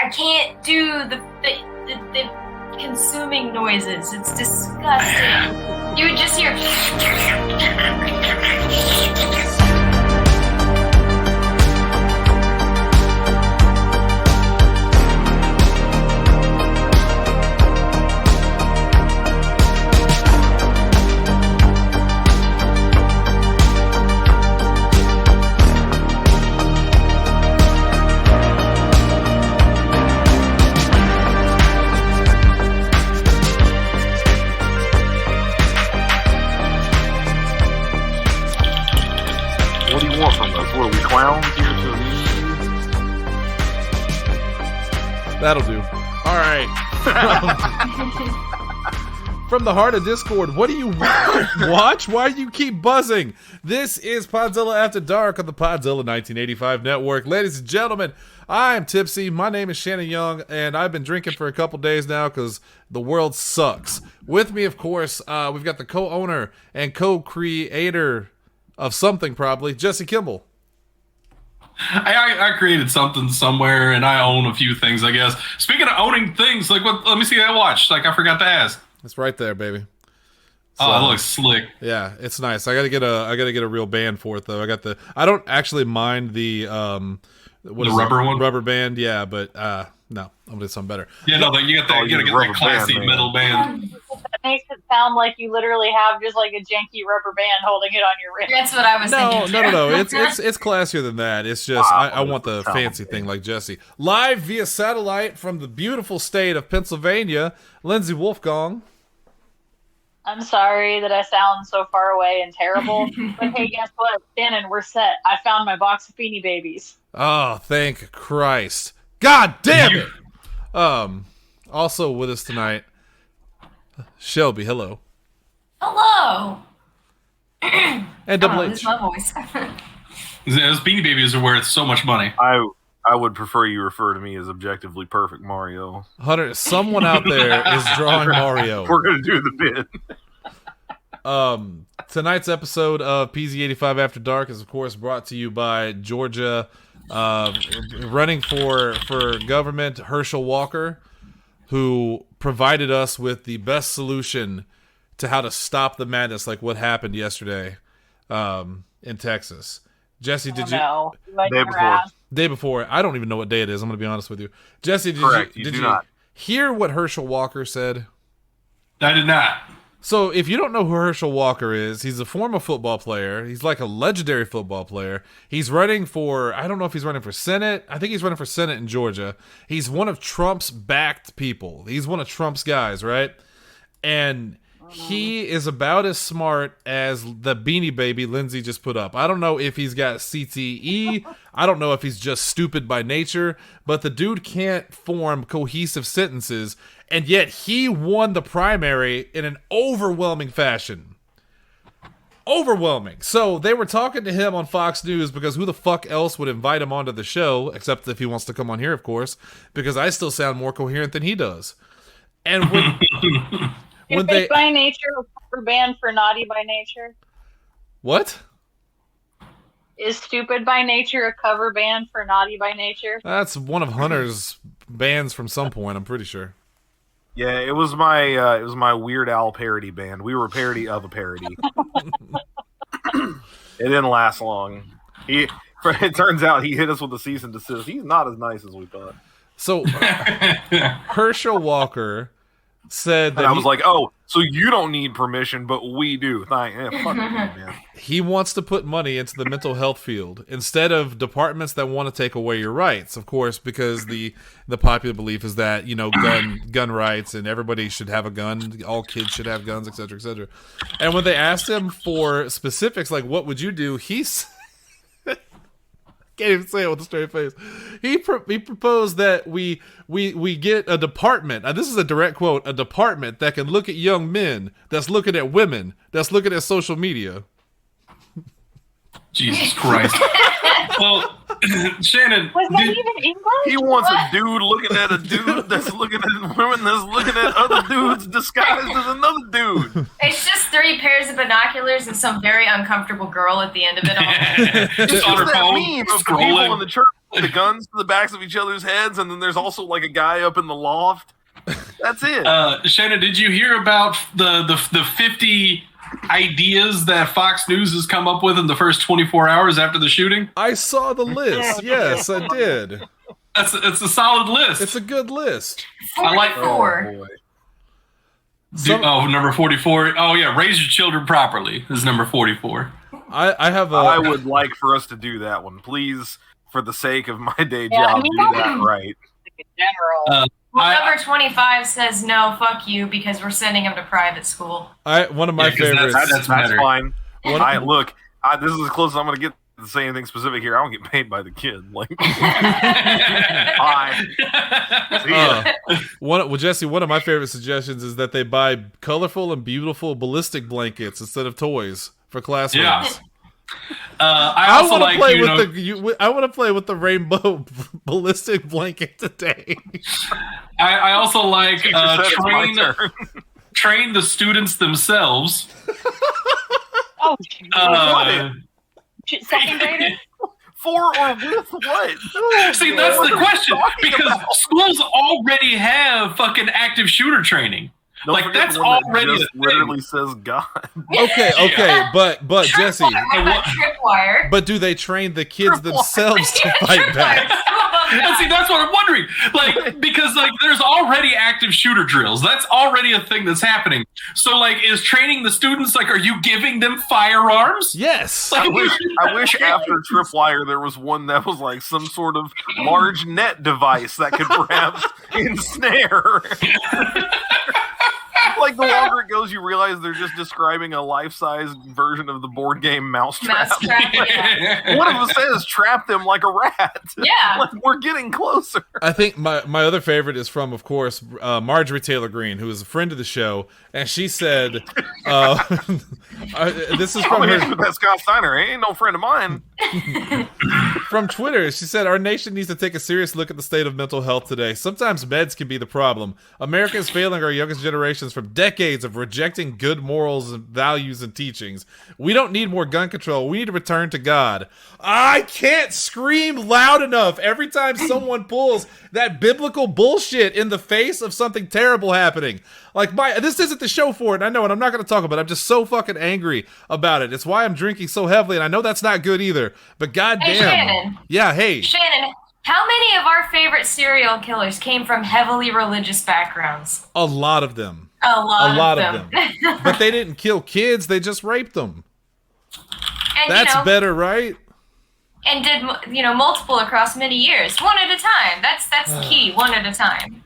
I can't do the consuming noises. It's disgusting. You would just hear. What are we, clowns here to That'll do. All right. From the heart of Discord, what do you watch? Why do you keep buzzing? This is Podzilla After Dark on the Podzilla 1985 network. Ladies and gentlemen, I'm tipsy. My name is Shannon Young, and I've been drinking for a couple days now because the world sucks. With me, of course, we've got the co-owner and co-creator of something, probably, Jesse Kimball. I created something somewhere, and I own a few things, I guess. Speaking of owning things, like what? Let me see that watch. Like I forgot to ask. It's right there, baby. So, oh, it looks slick. Yeah, it's nice. I gotta get a real band for it though. I don't actually mind the rubber one, rubber band. Yeah, but no, I'm gonna do something better. Yeah, no, you gotta get that classy metal band. That makes it sound like you literally have just like a janky rubber band holding it on your wrist. That's what I was thinking. No. It's classier than that. It's just I want the fancy thing like Jesse. Live via satellite from the beautiful state of Pennsylvania, Lindsay Wolfgong. I'm sorry that I sound so far away and terrible, but hey, guess what? Shannon, we're set. I found my box of Beanie Babies. Oh, thank Christ. God damn it! Also with us tonight, Shelby, hello. Hello. And Double H. This is my voice. Those Beanie Babies are worth so much money. I would prefer you refer to me as objectively perfect Mario. Hunter, someone out there is drawing Mario. We're going to do the bit. Tonight's episode of PZ85 After Dark is, of course, brought to you by Georgia running for government, Herschel Walker, who provided us with the best solution to how to stop the madness, like what happened yesterday in Texas. Jesse, did you? No. Day before. I don't even know what day it is. I'm going to be honest with you. Jesse, did you hear what Herschel Walker said? I did not. So if you don't know who Herschel Walker is, he's a former football player. He's like a legendary football player. He's running for, I don't know if he's running for Senate. I think he's running for Senate in Georgia. He's one of Trump's backed people. He's one of Trump's guys, right? And he is about as smart as the Beanie Baby Lindsay just put up. I don't know if he's got CTE. I don't know if he's just stupid by nature. But the dude can't form cohesive sentences. And yet he won the primary in an overwhelming fashion. Overwhelming. So they were talking to him on Fox News because who the fuck else would invite him onto the show? Except if he wants to come on here, of course. Because I still sound more coherent than he does. And when... Stupid by nature, a cover band for naughty by nature. What? Is Stupid by Nature a cover band for naughty by nature? That's one of Hunter's bands from some point, I'm pretty sure. Yeah, it was my Weird Al parody band. We were a parody of a parody. It didn't last long. It turns out he hit us with a cease and desist. He's not as nice as we thought. So Herschel Walker said that I was like, oh, so you don't need permission, but we do. Fuck you, man. He wants to put money into the mental health field instead of departments that want to take away your rights, of course, because the popular belief is that, you know, gun rights and everybody should have a gun, all kids should have guns, etc., etc. And when they asked him for specifics, like what would you do, he's can't even say it with a straight face. He proposed that we get a department. This is a direct quote: a department that can look at young men, that's looking at women, that's looking at social media. Jesus Christ. Well, Shannon, was that even English? He wants a dude looking at a dude that's looking at women that's looking at other dudes disguised as another dude. It's just 3 pairs of binoculars and some very uncomfortable girl at the end of it all. Just on her phone, scrolling. People in the church the guns to the backs of each other's heads, and then there's also like a guy up in the loft. That's it. Shannon, did you hear about the 50 ideas that Fox News has come up with in the first 24 hours after the shooting? I saw the list. Yes, I did. It's a solid list. It's a good list. 44. boy. Number 44. Oh yeah, raise your children properly is number 44. I would like for us to do that one, please, for the sake of my day job. Do that right. In general. Number 25 says no, fuck you, because we're sending him to private school. One of my favorites. That's fine. This is as close as I'm going to get to say anything specific here. I don't get paid by the kid. Like, Jesse, one of my favorite suggestions is that they buy colorful and beautiful ballistic blankets instead of toys for classrooms. Yeah. I want to play with the rainbow ballistic blanket today. I also like train the students themselves. Oh, second graders? For or with what? See, that's the question. Because schools already have fucking active shooter training. Like, that's already just literally says God. Okay, but Jesse, Tripwire. but do they train the kids themselves to fight back? And see, that's what I'm wondering. Like, because like there's already active shooter drills. That's already a thing that's happening. So like, is training the students, like, are you giving them firearms? Yes. I wish after Tripwire there was one that was like some sort of large net device that could perhaps ensnare. Like, the longer it goes, you realize they're just describing a life-size version of the board game Mousetrap. Yeah. One of them says, trap them like a rat. Yeah. Like, we're getting closer. I think my other favorite is from, of course, Marjorie Taylor Greene, who is a friend of the show, and she said, this is from her... That Scott Steiner, he ain't no friend of mine. From Twitter, she said, our nation needs to take a serious look at the state of mental health today. Sometimes meds can be the problem. America is failing our youngest generations from decades of rejecting good morals and values and teachings. We don't need more gun control. We need to return to God. I can't scream loud enough every time someone pulls that biblical bullshit in the face of something terrible happening. Like, this isn't the show for it, I know, and I'm not going to talk about it. I'm just so fucking angry about it. It's why I'm drinking so heavily, and I know that's not good either. But goddamn. Hey, Shannon. Yeah, hey. Shannon, how many of our favorite serial killers came from heavily religious backgrounds? A lot of them. A lot of them. But they didn't kill kids, they just raped them. And, that's better, right? And did, multiple across many years. One at a time. That's the key. One at a time.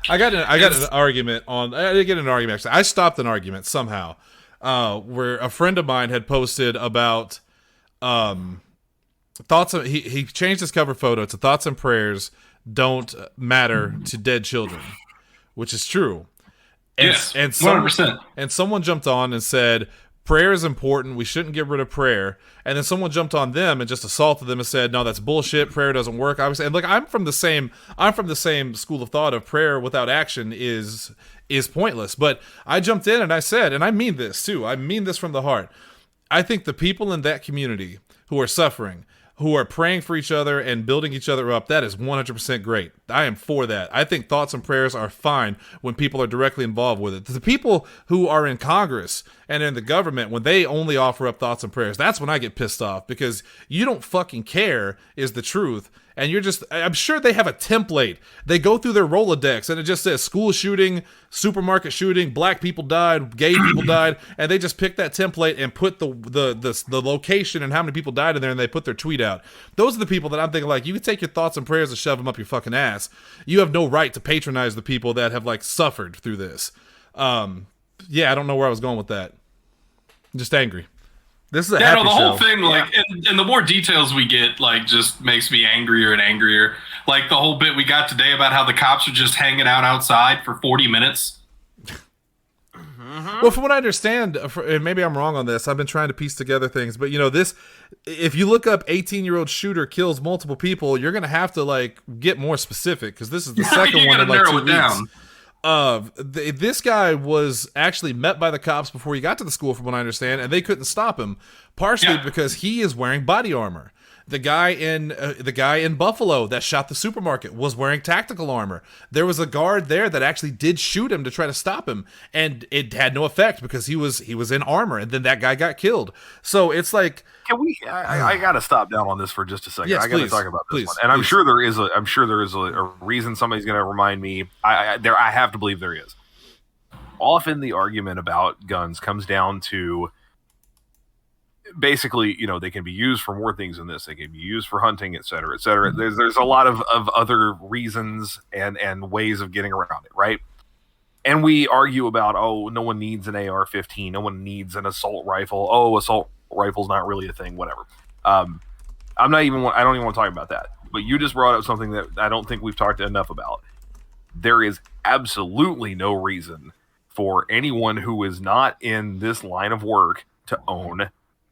I got an argument I didn't get an argument, actually. I stopped an argument somehow where a friend of mine had posted about thoughts of, he changed his cover photo to thoughts and prayers don't matter to dead children, which is true. Yes, 100%. And someone jumped on and said, prayer is important. We shouldn't get rid of prayer. And then someone jumped on them and just assaulted them and said, "No, that's bullshit. Prayer doesn't work." I was saying, look, I'm from the same school of thought of prayer without action is pointless. But I jumped in and I said, and I mean this too. I mean this from the heart. I think the people in that community who are suffering, who are praying for each other and building each other up, that is 100% great. I am for that. I think thoughts and prayers are fine when people are directly involved with it. The people who are in Congress and in the government, when they only offer up thoughts and prayers, that's when I get pissed off, because you don't fucking care is the truth. And you're just, I'm sure they have a template. They go through their Rolodex and it just says school shooting, supermarket shooting, black people died, gay people died, and they just pick that template and put the location and how many people died in there, and they put their tweet out. Those are the people that I'm thinking, like, you can take your thoughts and prayers and shove them up your fucking ass. You have no right to patronize the people that have, like, suffered through this. Yeah, I don't know where I was going with that. I'm just angry. This is a happy the show. whole thing, like, and the more details we get, like, just makes me angrier and angrier. Like, the whole bit we got today about how the cops are just hanging out outside for 40 minutes. Well, from what I understand, and maybe I'm wrong on this, I've been trying to piece together things, but, this, if you look up 18-year-old shooter kills multiple people, you're going to have to, like, get more specific, because this is the second one in, like, 2 weeks. This guy was actually met by the cops before he got to the school, from what I understand, and they couldn't stop him, partially because he is wearing body armor. The guy in Buffalo that shot the supermarket was wearing tactical armor. There was a guard there that actually did shoot him to try to stop him, and it had no effect because he was in armor, and then that guy got killed. So it's like, can we? I got to stop down on this for just a second. Yes, I got to please, talk about this please, one, and I'm please. sure there is a reason somebody's going to remind me. I have to believe there is. Often the argument about guns comes down to basically, they can be used for more things than this. They can be used for hunting, et cetera, et cetera. There's a lot of other reasons and ways of getting around it, right? And we argue about, no one needs an AR-15, no one needs an assault rifle. Oh, assault rifle's not really a thing, whatever. I don't even want to talk about that. But you just brought up something that I don't think we've talked enough about. There is absolutely no reason for anyone who is not in this line of work to own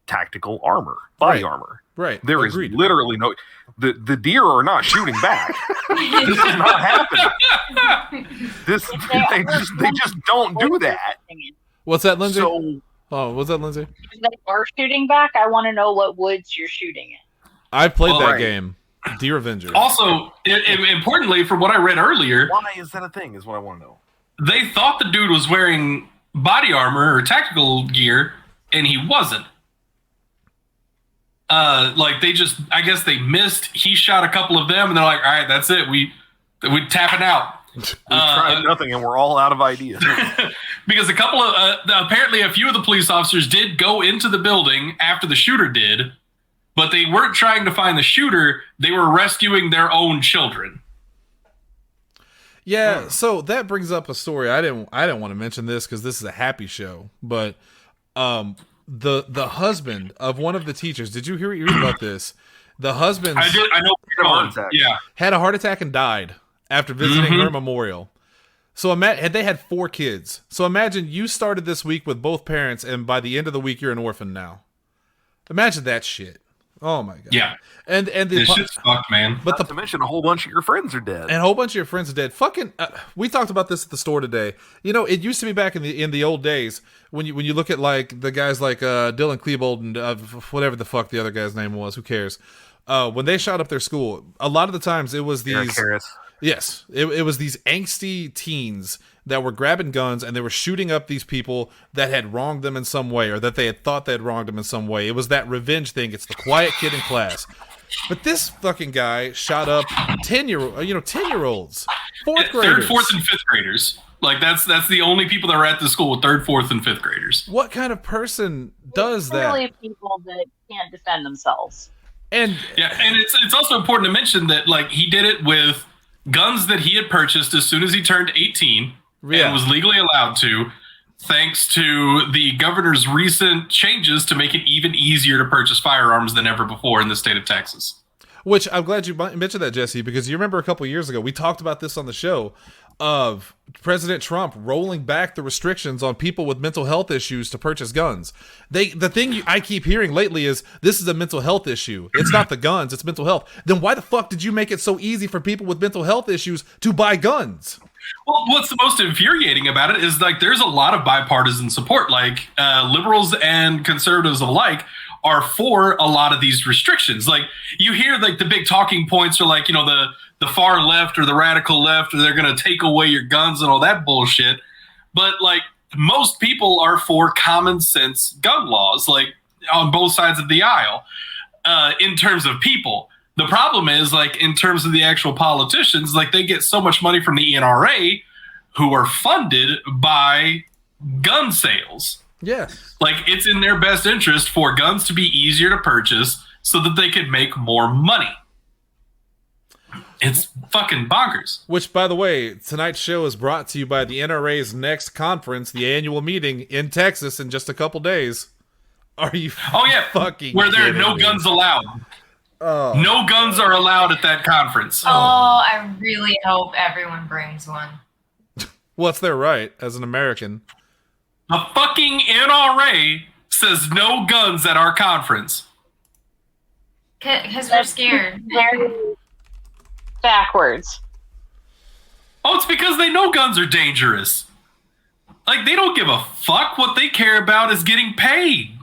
tactical armor, body armor. Right. There is literally no. The deer are not shooting back. This is not happening. They just don't do that. What's that, Lindsay? So, what's that, Lindsay? If they are shooting back, I want to know what woods you're shooting in. I played that game, Deer Avenger. Also, importantly, from what I read earlier, why is that a thing? Is what I want to know. They thought the dude was wearing body armor or tactical gear, and he wasn't. I guess they missed. He shot a couple of them, and they're like, all right, that's it. We're tapping out. We've tried nothing, and we're all out of ideas. Because apparently a few of the police officers did go into the building after the shooter did, but they weren't trying to find the shooter. They were rescuing their own children. Yeah, so that brings up a story. I didn't want to mention this because this is a happy show, but the husband of one of the teachers. Did you read about this? The husband, I know, had a heart attack and died after visiting her memorial. So they had 4 kids. So imagine you started this week with both parents, and by the end of the week, you're an orphan now. Imagine that shit. Oh my god. Yeah. And this shit's fucked, man. But not to mention a whole bunch of your friends are dead. And a whole bunch of your friends are dead. Fucking, we talked about this at the store today. It used to be back in the old days when you look at like the guys like Dylan Klebold and whatever the fuck the other guy's name was. Who cares? When they shot up their school, a lot of the times it was these. Yes, it was these angsty teens that were grabbing guns and they were shooting up these people that had wronged them in some way, or that they had thought they had wronged them in some way. It was that revenge thing. It's the quiet kid in class. But this fucking guy shot up 10-year-olds, 4th graders, 3rd, 4th, and 5th graders. Like that's the only people that were at the school with 3rd, 4th, and 5th graders. What kind of person does that? Really, people that can't defend themselves. And it's also important to mention that like he did it with guns that he had purchased as soon as he turned 18 and was legally allowed to, thanks to the governor's recent changes to make it even easier to purchase firearms than ever before in the state of Texas. Which I'm glad you mentioned that, Jesse, because you remember a couple years ago, we talked about this on the show, of President Trump rolling back the restrictions on people with mental health issues to purchase guns. The thing I keep hearing lately is this is a mental health issue. It's not the guns, it's mental health. Then why the fuck did you make it so easy for people with mental health issues to buy guns? Well, what's the most infuriating about it is like there's a lot of bipartisan support. Like liberals and conservatives alike are for a lot of these restrictions. Like you hear like the big talking points are like, the far left or the radical left, or they're going to take away your guns and all that bullshit. But like most people are for common sense gun laws, like on both sides of the aisle, in terms of people. The problem is like in terms of the actual politicians, like they get so much money from the NRA who are funded by gun sales. Yeah. Like it's in their best interest for guns to be easier to purchase so that they could make more money. It's fucking bonkers. Which, by the way, tonight's show is brought to you by the NRA's next conference, the annual meeting in Texas in just a couple days. Are you fucking where there are no me? Guns allowed. Oh. No guns are allowed at that conference. Oh, I really hope everyone brings one. Well, it's their right as an American. The fucking NRA says no guns at our conference. Because we're scared. Backwards. Oh, it's because they know guns are dangerous. Like, they don't give a fuck. What they care about is getting paid.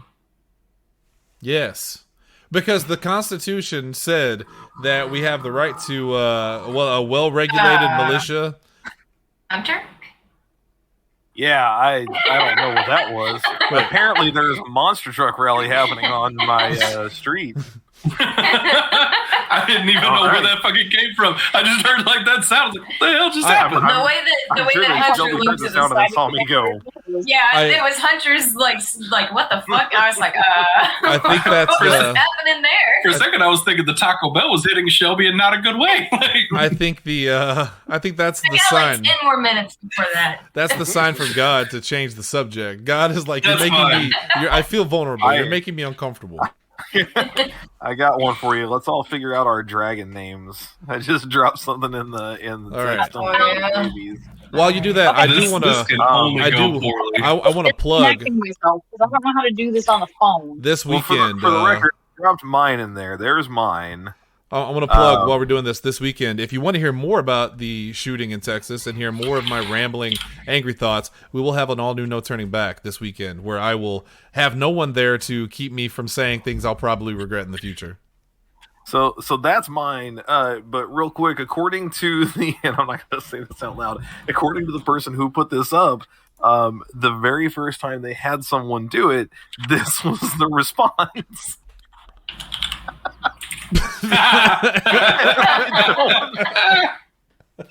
Yes. Because the Constitution said that we have the right to a well-regulated militia. Hunter? Yeah, I don't know what that was. But apparently there's a monster truck rally happening on my street. I didn't even know where that fucking came from. I just heard like that sound. I was like, what the hell just happened? The way that Hunter looked at the sound and saw me go. Yeah, it was Hunter's like what the fuck? I was like, I think that's what's happening there? For a second, I was thinking the Taco Bell was hitting Shelby in not a good way. I think that's the sign. Like 10 more minutes before that. That's the sign from God to change the subject. God is like, That's you're making fine. me. I feel vulnerable. You're making me uncomfortable. I got one for you. Let's all figure out our dragon names. I just dropped something in the text on the babies. While you do that, I do want to. I want to plug. Myself because I don't know how to do this on the phone. This weekend, for the record, I dropped mine in there. There's mine. I want to plug while we're doing this weekend. If you want to hear more about the shooting in Texas and hear more of my rambling, angry thoughts, we will have an all-new No Turning Back this weekend, where I will have no one there to keep me from saying things I'll probably regret in the future. So that's mine. But real quick, according to the, and I'm not going to say this out loud, according to the person who put this up, the very first time they had someone do it, this was the response.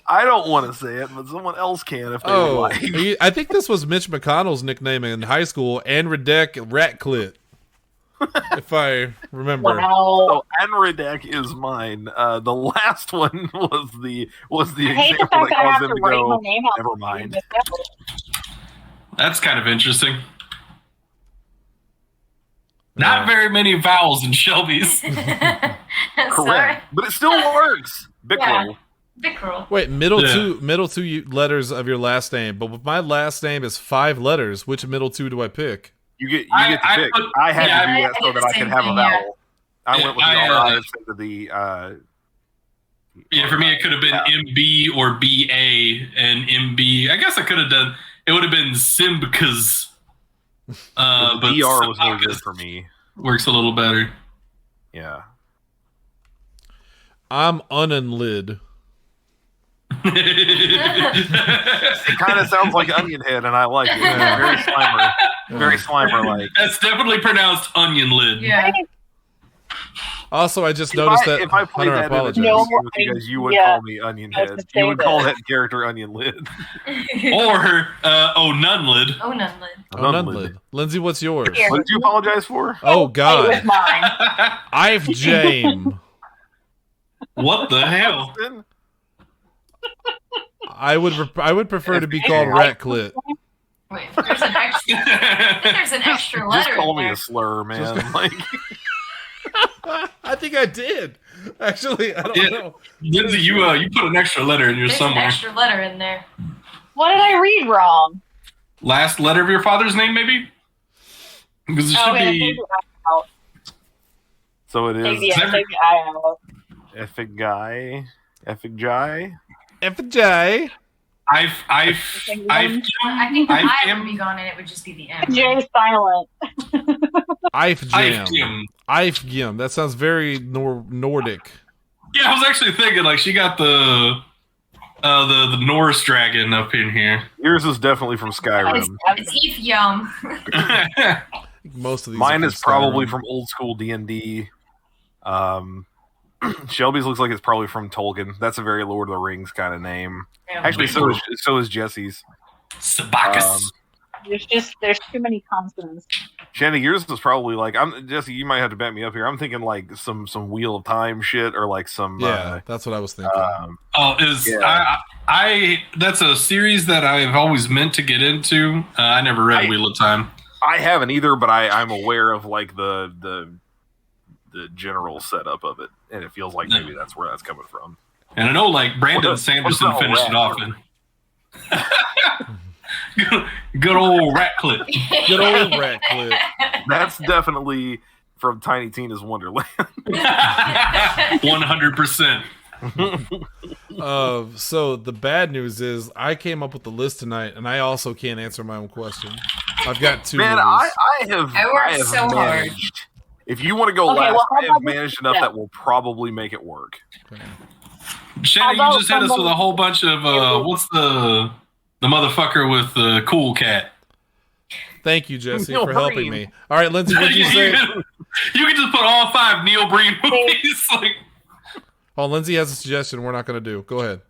I don't want to say it, but someone else can if they would like. I think this was Mitch McConnell's nickname in high school, Anredek Ratclit, if I remember. Wow. So Anredek is mine. The last one was the example that caused him to go, never mind. That's kind of interesting. Not very many vowels in Shelby's. Correct. But it still works. Bickerel. Bickerel. Wait, middle two letters of your last name. But with my last name is 5 letters, which middle 2 do I pick? You get to pick. I had to do that so that I could have a vowel. I went with the R instead of the Yeah, for me it could have been MB or BA, and MB. I guess I could have done. It would have been Simbkas. But DR was no good for me. Works a little better. Yeah. I'm unlid. It kind of sounds like onion head, and I like it. Very Slimer. Very Slimer-like. That's definitely pronounced onion lid. Yeah. Also, I just noticed that if I played that in a because you would call me onion head. You would call that character onion lid. Or Nunlid. Nunlid. Lindsay, what's yours? What did you apologize for? Oh God. It was mine. I've Jame. What the hell? I would prefer to be called Ratclit. Wait, there's an extra. I think there's an extra letter. Just call in me there. a slur, man. Like. I think I did. Actually, I don't know. Lindsay, you put an extra letter in your There's somewhere. an extra letter in there. What did I read wrong? Last letter of your father's name, maybe? Because it should be. So it is. Take the I out. Effigai. FJ. I think the I would be gone and it would just be the M. J silent. Eifgim. That sounds very Nordic. Yeah, I was actually thinking like she got the Norse dragon up in here. Yours is definitely from Skyrim. It's Eifyum. Most of these. Mine is probably from old school D&D. Shelby's looks like it's probably from Tolkien. That's a very Lord of the Rings kind of name. Yeah. Actually, so is Jesse's. Sabacus. There's too many consonants. Shandy, yours is probably like Jesse. You might have to back me up here. I'm thinking like some Wheel of Time shit or like some. Yeah, that's what I was thinking. That's a series that I've always meant to get into. I never read Wheel of Time. I haven't either, but I'm aware of like the general setup of it, and it feels like maybe that's where that's coming from. And I know like Brandon Sanderson finished it off in. Good old Ratcliffe. Good old Ratcliffe. That's definitely from Tiny Tina's Wonderland. 100%. So the bad news is I came up with the list tonight, and I also can't answer my own question. I've got 2. Man, I have so hard. If you want to go Okay, last, well, how I have about managed this enough instead? that will probably make it work. Shannon, How you just hit us about with a whole bunch of what's the motherfucker with the cool cat? Thank you, Jesse, Neil for helping Breen. me. All right, Lindsay, what'd you say? You can just put all 5 Neil Breen movies. Like, Oh, Lindsay has a suggestion we're not going to do. Go ahead.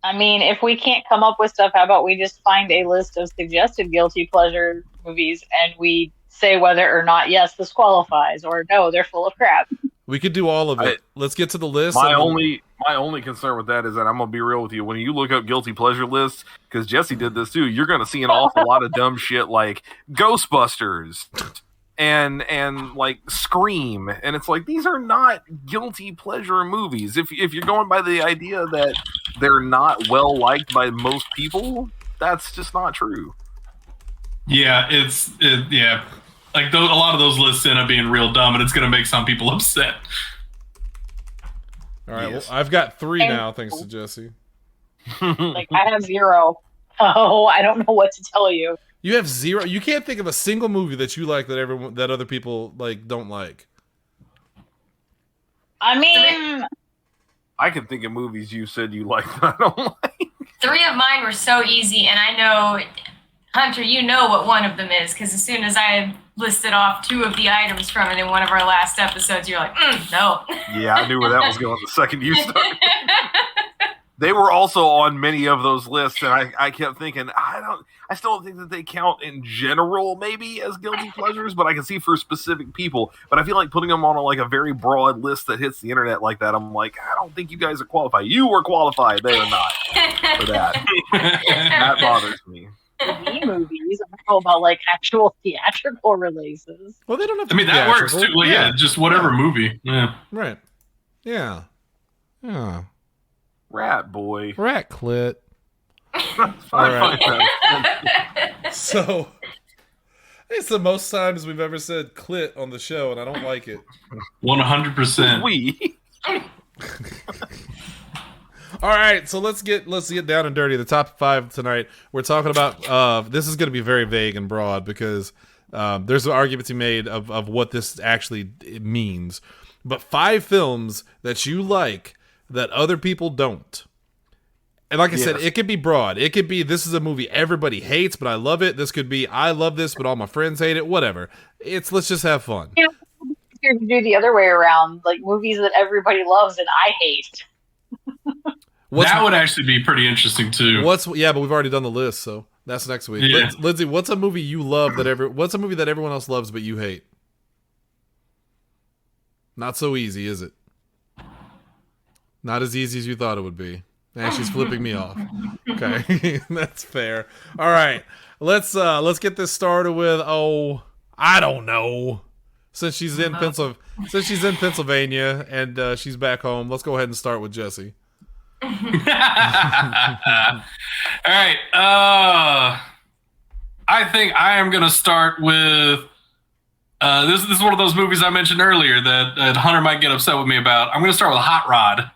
I mean, if we can't come up with stuff, how about we just find a list of suggested guilty pleasure movies and we say whether or not, yes, this qualifies, or no, they're full of crap. We could do all of it. Let's get to the list. My only concern with that is that I'm gonna be real with you. When you look up guilty pleasure lists, because Jesse did this too, you're gonna see an awful lot of dumb shit like Ghostbusters and like Scream, and it's like these are not guilty pleasure movies. If you're going by the idea that they're not well liked by most people, that's just not true. yeah, yeah. Like a lot of those lists end up being real dumb, and it's going to make some people upset. All right, Yes. well, I've got 3 now, thanks to Jesse. Like, I have 0. Oh, I don't know what to tell you. You have 0. You can't think of a single movie that you like that other people like don't like. I mean, I can think of movies you said you like that I don't like. 3 of mine were so easy, and I know, Hunter, you know what one of them is, because as soon as I listed off 2 of the items from it in one of our last episodes, you're like, no. Yeah, I knew where that was going the second you started. They were also on many of those lists, and I kept thinking, I still don't think that they count in general, maybe as guilty pleasures, but I can see for specific people. But I feel like putting them on a very broad list that hits the internet like that, I'm like, I don't think you guys are qualified. You were qualified, they are not for that. That bothers me. TV movies. I don't know about like actual theatrical releases. Well, they don't have to I mean, be that works theatrical. too. Well, yeah, just whatever movie. Yeah. Right. Yeah. Yeah. Rat boy. Rat clit. Fine, All right. fine. So, it's the most times we've ever said clit on the show, and I don't like it. 100%. We. All right, so let's get down and dirty. The top 5 tonight. We're talking about. This is going to be very vague and broad because there's an argument to be made of what this actually means. But 5 films that you like that other people don't. And like I said, it could be broad. It could be this is a movie everybody hates, but I love it. This could be I love this, but all my friends hate it. Whatever. Let's just have fun. You know, it's easier to do the other way around, like movies that everybody loves and I hate. That would actually be pretty interesting too. But we've already done the list, so that's next week. Yeah. Lindsay, what's a movie you love what's a movie that everyone else loves but you hate? Not so easy, is it? Not as easy as you thought it would be. And she's flipping me off. Okay, that's fair. All right, let's get this started with I don't know. Since she's in Pennsylvania and she's back home, let's go ahead and start with Jesse. All right. I think I am going to start with this is one of those movies I mentioned earlier that Hunter might get upset with me about. I'm going to start with Hot Rod.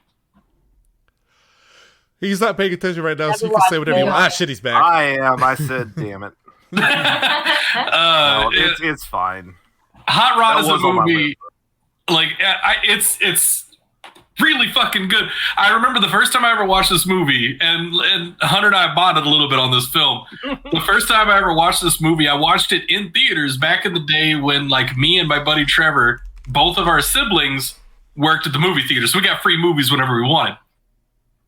He's not paying attention right now, so you can say whatever you want. Ah, shit, he's back. I am. I said, damn it. No, it's fine. Hot Rod is a on my movie. Like it's really fucking good. I remember the first time I ever watched this movie, and Hunter and I bonded a little bit on this film. The first time I ever watched this movie, I watched it in theaters back in the day when, like, me and my buddy Trevor, both of our siblings, worked at the movie theater, so we got free movies whenever we wanted.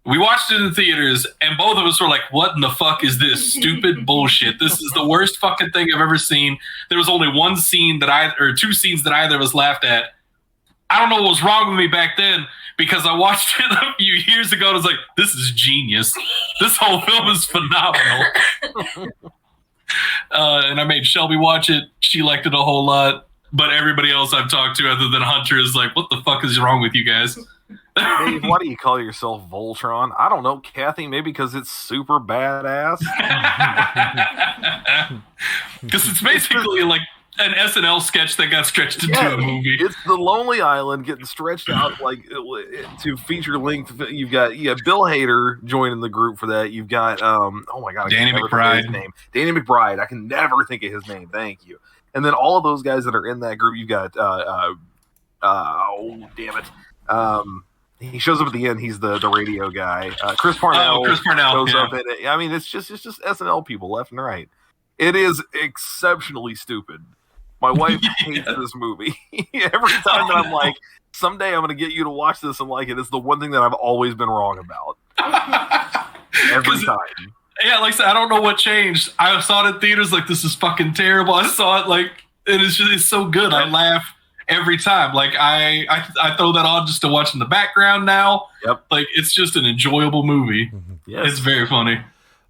We watched it in theaters, and both of us were like, what in the fuck is this stupid bullshit? This is the worst fucking thing I've ever seen. There was only 2 scenes that either of us laughed at. I don't know what was wrong with me back then, because I watched it a few years ago and I was like, this is genius. This whole film is phenomenal. And I made Shelby watch it. She liked it a whole lot. But everybody else I've talked to other than Hunter is like, what the fuck is wrong with you guys? Dave, why do you call yourself Voltron? I don't know, Kathy, maybe because it's super badass. Because it's basically like an SNL sketch that got stretched into a movie. It's the Lonely Island getting stretched out like to feature length. You've got Bill Hader joining the group for that. You've got oh my god, Danny McBride. Danny McBride. I can never think of his name. Thank you. And then all of those guys that are in that group, you got oh damn it, he shows up at the end. He's the radio guy. Chris Parnell. Chris Parnell shows up in it. I mean, it's just SNL people left and right. It is exceptionally stupid. My wife hates this movie. Every time that I'm like, someday I'm going to get you to watch this and like it, it's the one thing that I've always been wrong about. Every time. Yeah, like I said, I don't know what changed. I saw it in theaters like, this is fucking terrible. I saw it like, it's so good. I laugh every time. Like, I throw that on just to watch in the background now. Yep. Like, it's just an enjoyable movie. Yes. It's very funny.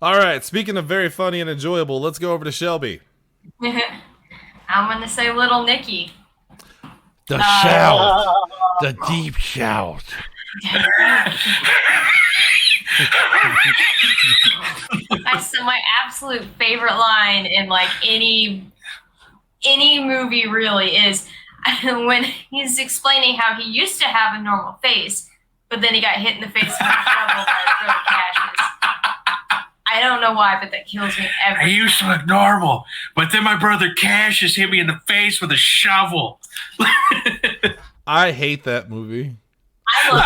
All right, speaking of very funny and enjoyable, let's go over to Shelby. I'm going to say Little Nicky. The shout. The deep shout. My absolute favorite line in like any movie really is when he's explaining how he used to have a normal face, but then he got hit in the face with a shovel by his brother Cassius. I don't know why, but that kills me every time. I used to look normal, but then my brother Cassius hit me in the face with a shovel. I hate that movie. I love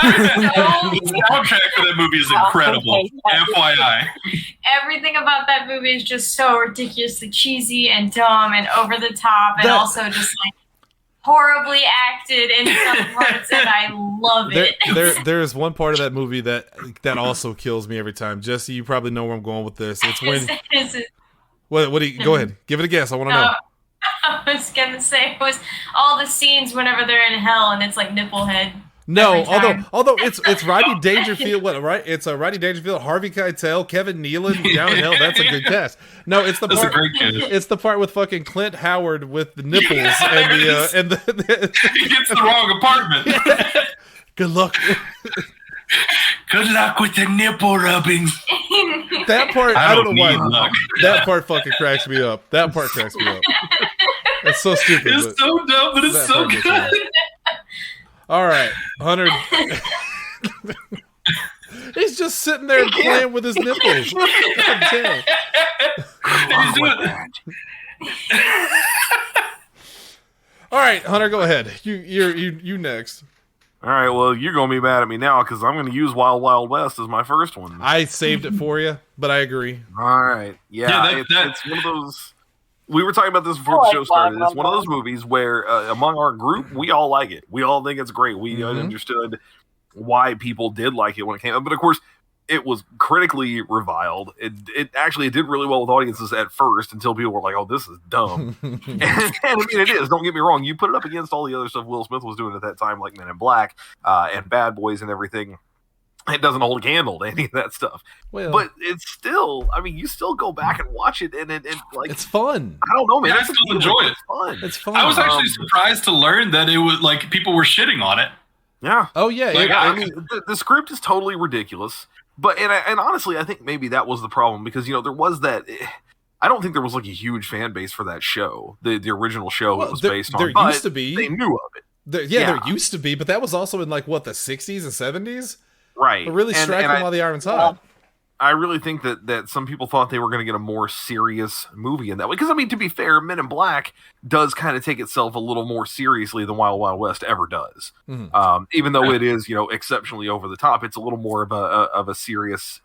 it The soundtrack for that movie is incredible. FYI. Everything about that movie is just so ridiculously cheesy and dumb and over the top, and also just like horribly acted in some parts, and I love it. There's one part of that movie that also kills me every time. Jesse, you probably know where I'm going with this. It's when what do you go ahead, give it a guess. I want to know. I was gonna say it was all the scenes whenever they're in hell, and it's like nipple head. No, although it's Rodney Dangerfield. What, right? It's Rodney Dangerfield, Harvey Keitel, Kevin Nealon down in hell. That's a good cast. No, it's the That's part. a great cast. It's the part with fucking Clint Howard with the nipples and the He gets the wrong apartment. Good luck. Good luck with the nipple rubbings. That part, I don't know why. Luck. That part fucking cracks me up. That part cracks me up. It's so stupid. It's so dumb, but it's so good. All right, Hunter. He's just sitting there playing with his nipples. God damn. He's doing All right, Hunter, go ahead. You next. All right, well, you're going to be mad at me now because I'm going to use Wild Wild West as my first one. I saved it for you, but I agree. All right. Yeah, it's one of those... We were talking about this before the show started. It's one of those movies where among our group, we all like it. We all think it's great. We understood why people did like it when it came out. But, of course, it was critically reviled. It did really well with audiences at first until people were like, oh, this is dumb. and I mean, it is. Don't get me wrong. You put it up against all the other stuff Will Smith was doing at that time, like Men in Black and Bad Boys and everything. It doesn't hold a candle to any of that stuff. Well, but it's still, I mean, you still go back and watch it, and like, it's fun. I don't know, man. Yeah, I still enjoy it. It's fun. It's fun. I was actually surprised to learn that it was like people were shitting on it. Yeah. Oh yeah. Like, I mean, the script is totally ridiculous. But and honestly, I think maybe that was the problem because there was that. I don't think there was like a huge fan base for that show, the original show it was based on. There but used to be. They knew of it. There used to be, but that was also in like what, the 60s and 70s. Right. It really struck them while the iron's hot. I really think that some people thought they were going to get a more serious movie in that way. Because, I mean, to be fair, Men in Black does kind of take itself a little more seriously than Wild Wild West ever does. Mm-hmm. Even though it is, exceptionally over the top, it's a little more of a serious...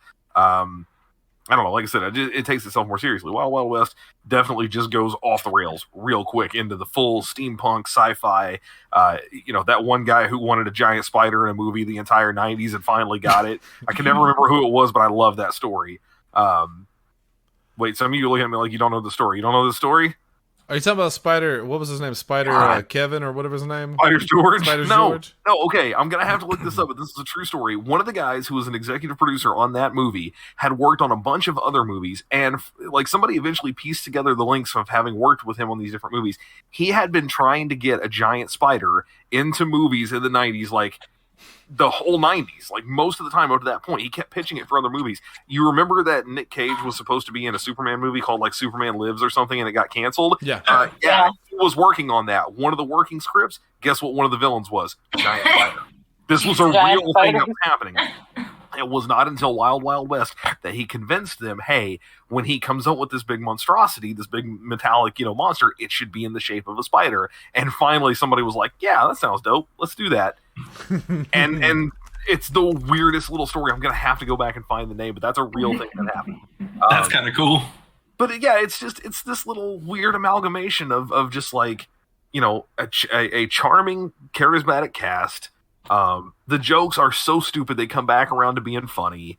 I don't know. Like I said, it takes itself more seriously. Wild Wild West definitely just goes off the rails real quick into the full steampunk sci-fi. That one guy who wanted a giant spider in a movie the entire 90s and finally got it. I can never remember who it was, but I love that story. Wait, some of you look at me like you don't know the story. You don't know the story? Are you talking about Spider? What was his name? Spider Kevin or whatever his name? Spider George? George? No, okay. I'm going to have to look this up, but this is a true story. One of the guys who was an executive producer on that movie had worked on a bunch of other movies, and like somebody eventually pieced together the links of having worked with him on these different movies. He had been trying to get a giant spider into movies in the 90s, like the whole 90s, like most of the time up to that point. He kept pitching it for other movies. You remember that Nick Cage was supposed to be in a Superman movie called like Superman Lives or something, and it got canceled? Yeah. He was working on that. One of the working scripts, guess what one of the villains was? A giant spider. This was a real thing that was happening. It was not until Wild Wild West that he convinced them, hey, when he comes out with this big monstrosity, this big metallic, monster, it should be in the shape of a spider. And finally somebody was like, yeah, that sounds dope. Let's do that. and it's the weirdest little story. I'm going to have to go back and find the name, but that's a real thing that happened. That's kind of cool. But yeah, it's this little weird amalgamation of just like, a charming, charismatic cast. The jokes are so stupid they come back around to being funny.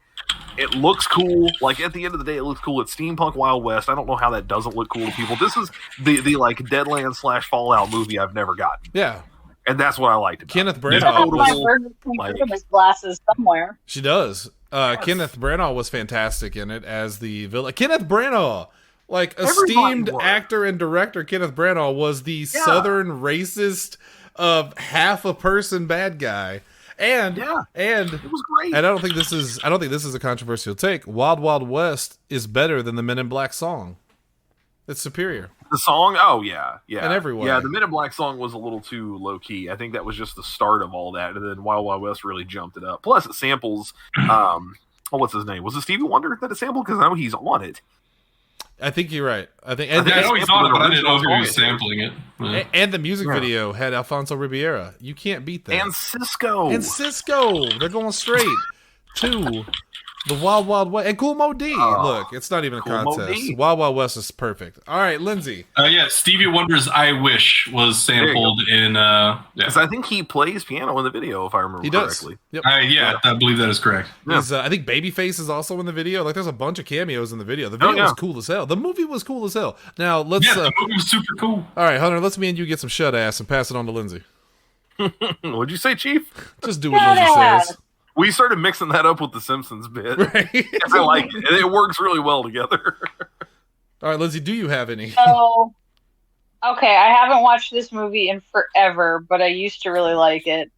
It looks cool. Like at the end of the day, it looks cool. It's steampunk Wild West. I don't know how that doesn't look cool to people. This is the like Deadlands / Fallout movie I've never gotten. Yeah. And that's what I liked about Kenneth it. Branagh. His glasses somewhere. She does. Kenneth Branagh was fantastic in it as the villain. Kenneth Branagh, like esteemed actor and director, Kenneth Branagh was the southern racist of half a person bad guy. And it was great. And I don't think this is a controversial take. Wild Wild West is better than the Men in Black song. It's superior. The song? Oh, yeah. In every way. Yeah, the Men in Black song was a little too low-key. I think that was just the start of all that, and then Wild Wild West really jumped it up. Plus, it samples, what's his name? Was it Stevie Wonder that it sampled? Because I know he's on it. I think you're right. I know he's on it, but I didn't know he was sampling it. Yeah. And the music video had Alfonso Ribeira. You can't beat that. And Cisco. They're going straight to the Wild Wild West. And Cool Mo D. Look, it's not even a contest. Wild Wild West is perfect. All right, Lindsay. Stevie Wonder's I Wish was sampled in... Because I think he plays piano in the video, if I remember correctly. Yep. I believe that is correct. Yeah. I think Babyface is also in the video. Like, there's a bunch of cameos in the video. The video was cool as hell. The movie was cool as hell. Now, let's... the movie was super cool. All right, Hunter, let's me and you get some shut ass and pass it on to Lindsay. What'd you say, Chief? Just do what Lindsay says. We started mixing that up with the Simpsons bit. Right. I like it. It works really well together. All right, Lindsay, do you have any? So, okay, I haven't watched this movie in forever, but I used to really like it.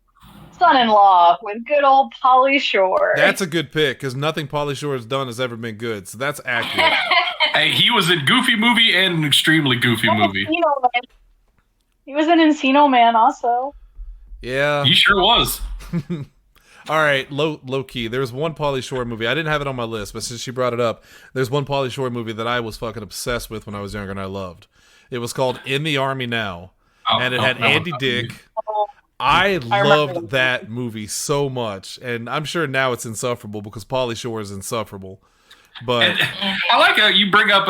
Son-in-Law with good old Pauly Shore. That's a good pick, because nothing Pauly Shore has done has ever been good, so that's accurate. Hey, he was in Goofy Movie and an extremely goofy movie. He was in Encino Man also. Yeah. He sure was. All right, low key. There's one Pauly Shore movie. I didn't have it on my list, but since she brought it up, there's one Pauly Shore movie that I was fucking obsessed with when I was younger and I loved. It was called In the Army Now, and it had Andy Dick. I loved that movie so much, and I'm sure now it's insufferable because Pauly Shore is insufferable. But I like how you bring up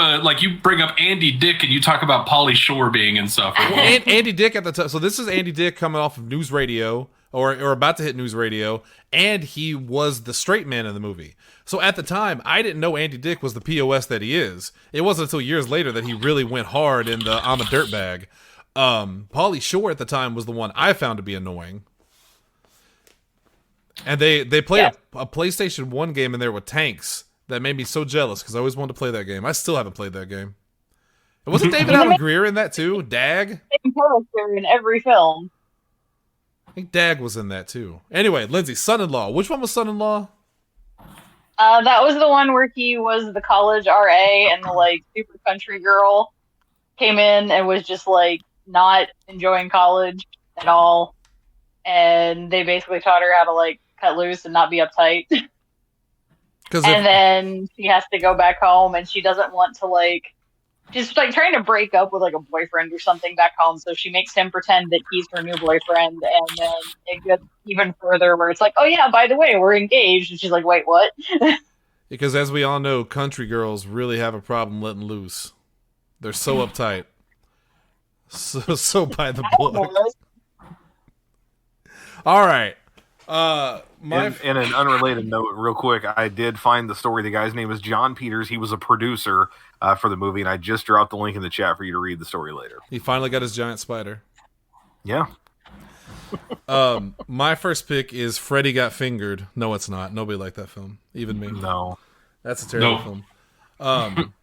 Andy Dick and you talk about Pauly Shore being insufferable. And Andy Dick at the time. So this is Andy Dick coming off of News Radio. Or about to hit News Radio, and he was the straight man in the movie. So at the time, I didn't know Andy Dick was the POS that he is. It wasn't until years later that he really went hard in the I'm a dirtbag. Pauly Shore at the time was the one I found to be annoying. And they played a PlayStation 1 game in there with tanks that made me so jealous because I always wanted to play that game. I still haven't played that game. And wasn't David Alan Grier in that too? Dag? Same character in every film. I think Dag was in that too. Anyway, Lindsay, Son-in-Law. Which one was Son-in-Law? That was the one where he was the college RA and the super country girl came in and was just not enjoying college at all. And they basically taught her how to cut loose and not be uptight. And then she has to go back home and she doesn't want to she's trying to break up with a boyfriend or something back home, so she makes him pretend that he's her new boyfriend, and then it gets even further where it's oh yeah, by the way, we're engaged, and she's like, wait, what? Because as we all know, country girls really have a problem letting loose. They're so uptight. So by the book. All right. In an unrelated note, real quick, I did find the story. The guy's name is John Peters. He was a producer for the movie, and I just dropped the link in the chat for you to read the story later. He finally got his giant spider. Yeah. My first pick is Freddy Got Fingered. No, it's not. Nobody liked that film. Even me. No. That's a terrible film.